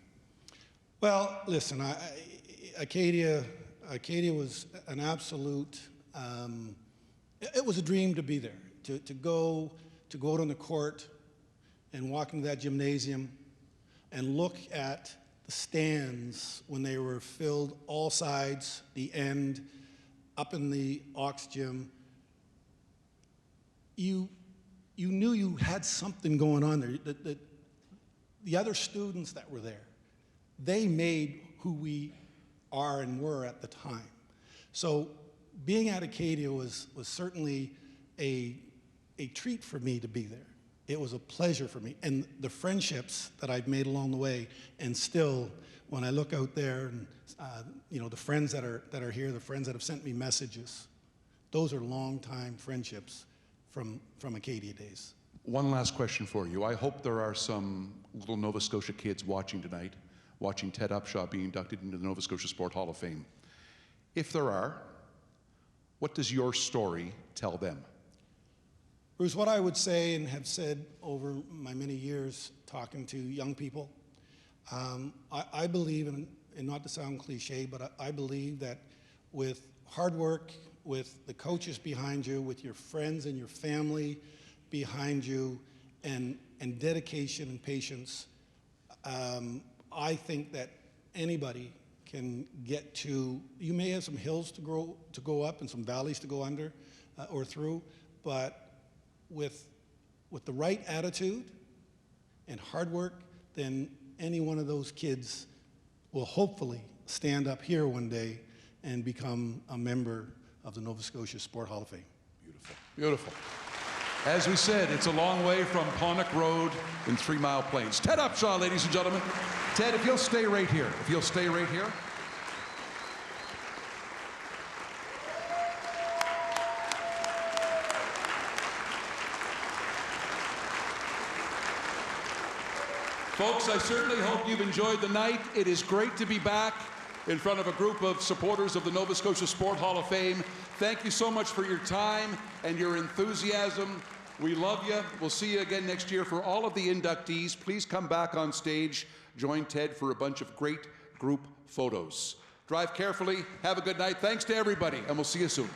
S1: Well, listen, Acadia was an absolute. It was a dream to be there, to go out on the court and walk into that gymnasium and look at the stands when they were filled all sides, the end, up in the Ox Gym, you knew you had something going on there. The other students that were there, they made who we are and were at the time. So being at Acadia was certainly a treat for me to be there. It was a pleasure for me. And the friendships that I've made along the way, and still, when I look out there and the friends that are here, the friends that have sent me messages, those are long-time friendships from Acadia days.
S5: One last question for you. I hope there are some little Nova Scotia kids watching tonight, watching Ted Upshaw being inducted into the Nova Scotia Sport Hall of Fame. If there are, what does your story tell them?
S1: Bruce, what I would say and have said over my many years talking to young people, I believe, and not to sound cliche, but I believe that with hard work, with the coaches behind you, with your friends and your family behind you, and dedication and patience, I think that anybody can get to, you may have some hills to go up and some valleys to go under or through, but with the right attitude and hard work, then any one of those kids will hopefully stand up here one day and become a member of the Nova Scotia Sport Hall of Fame.
S5: Beautiful, beautiful. As we said, it's a long way from Pontic Road in 3 Mile Plains. Ted Upshaw, ladies and gentlemen. Ted, if you'll stay right here. If you'll stay right here. Folks, I certainly hope you've enjoyed the night. It is great to be back in front of a group of supporters of the Nova Scotia Sport Hall of Fame. Thank you so much for your time and your enthusiasm. We love you. We'll see you again next year. For all of the inductees, please come back on stage. Join Ted for a bunch of great group photos. Drive carefully. Have a good night. Thanks to everybody, and we'll see you soon.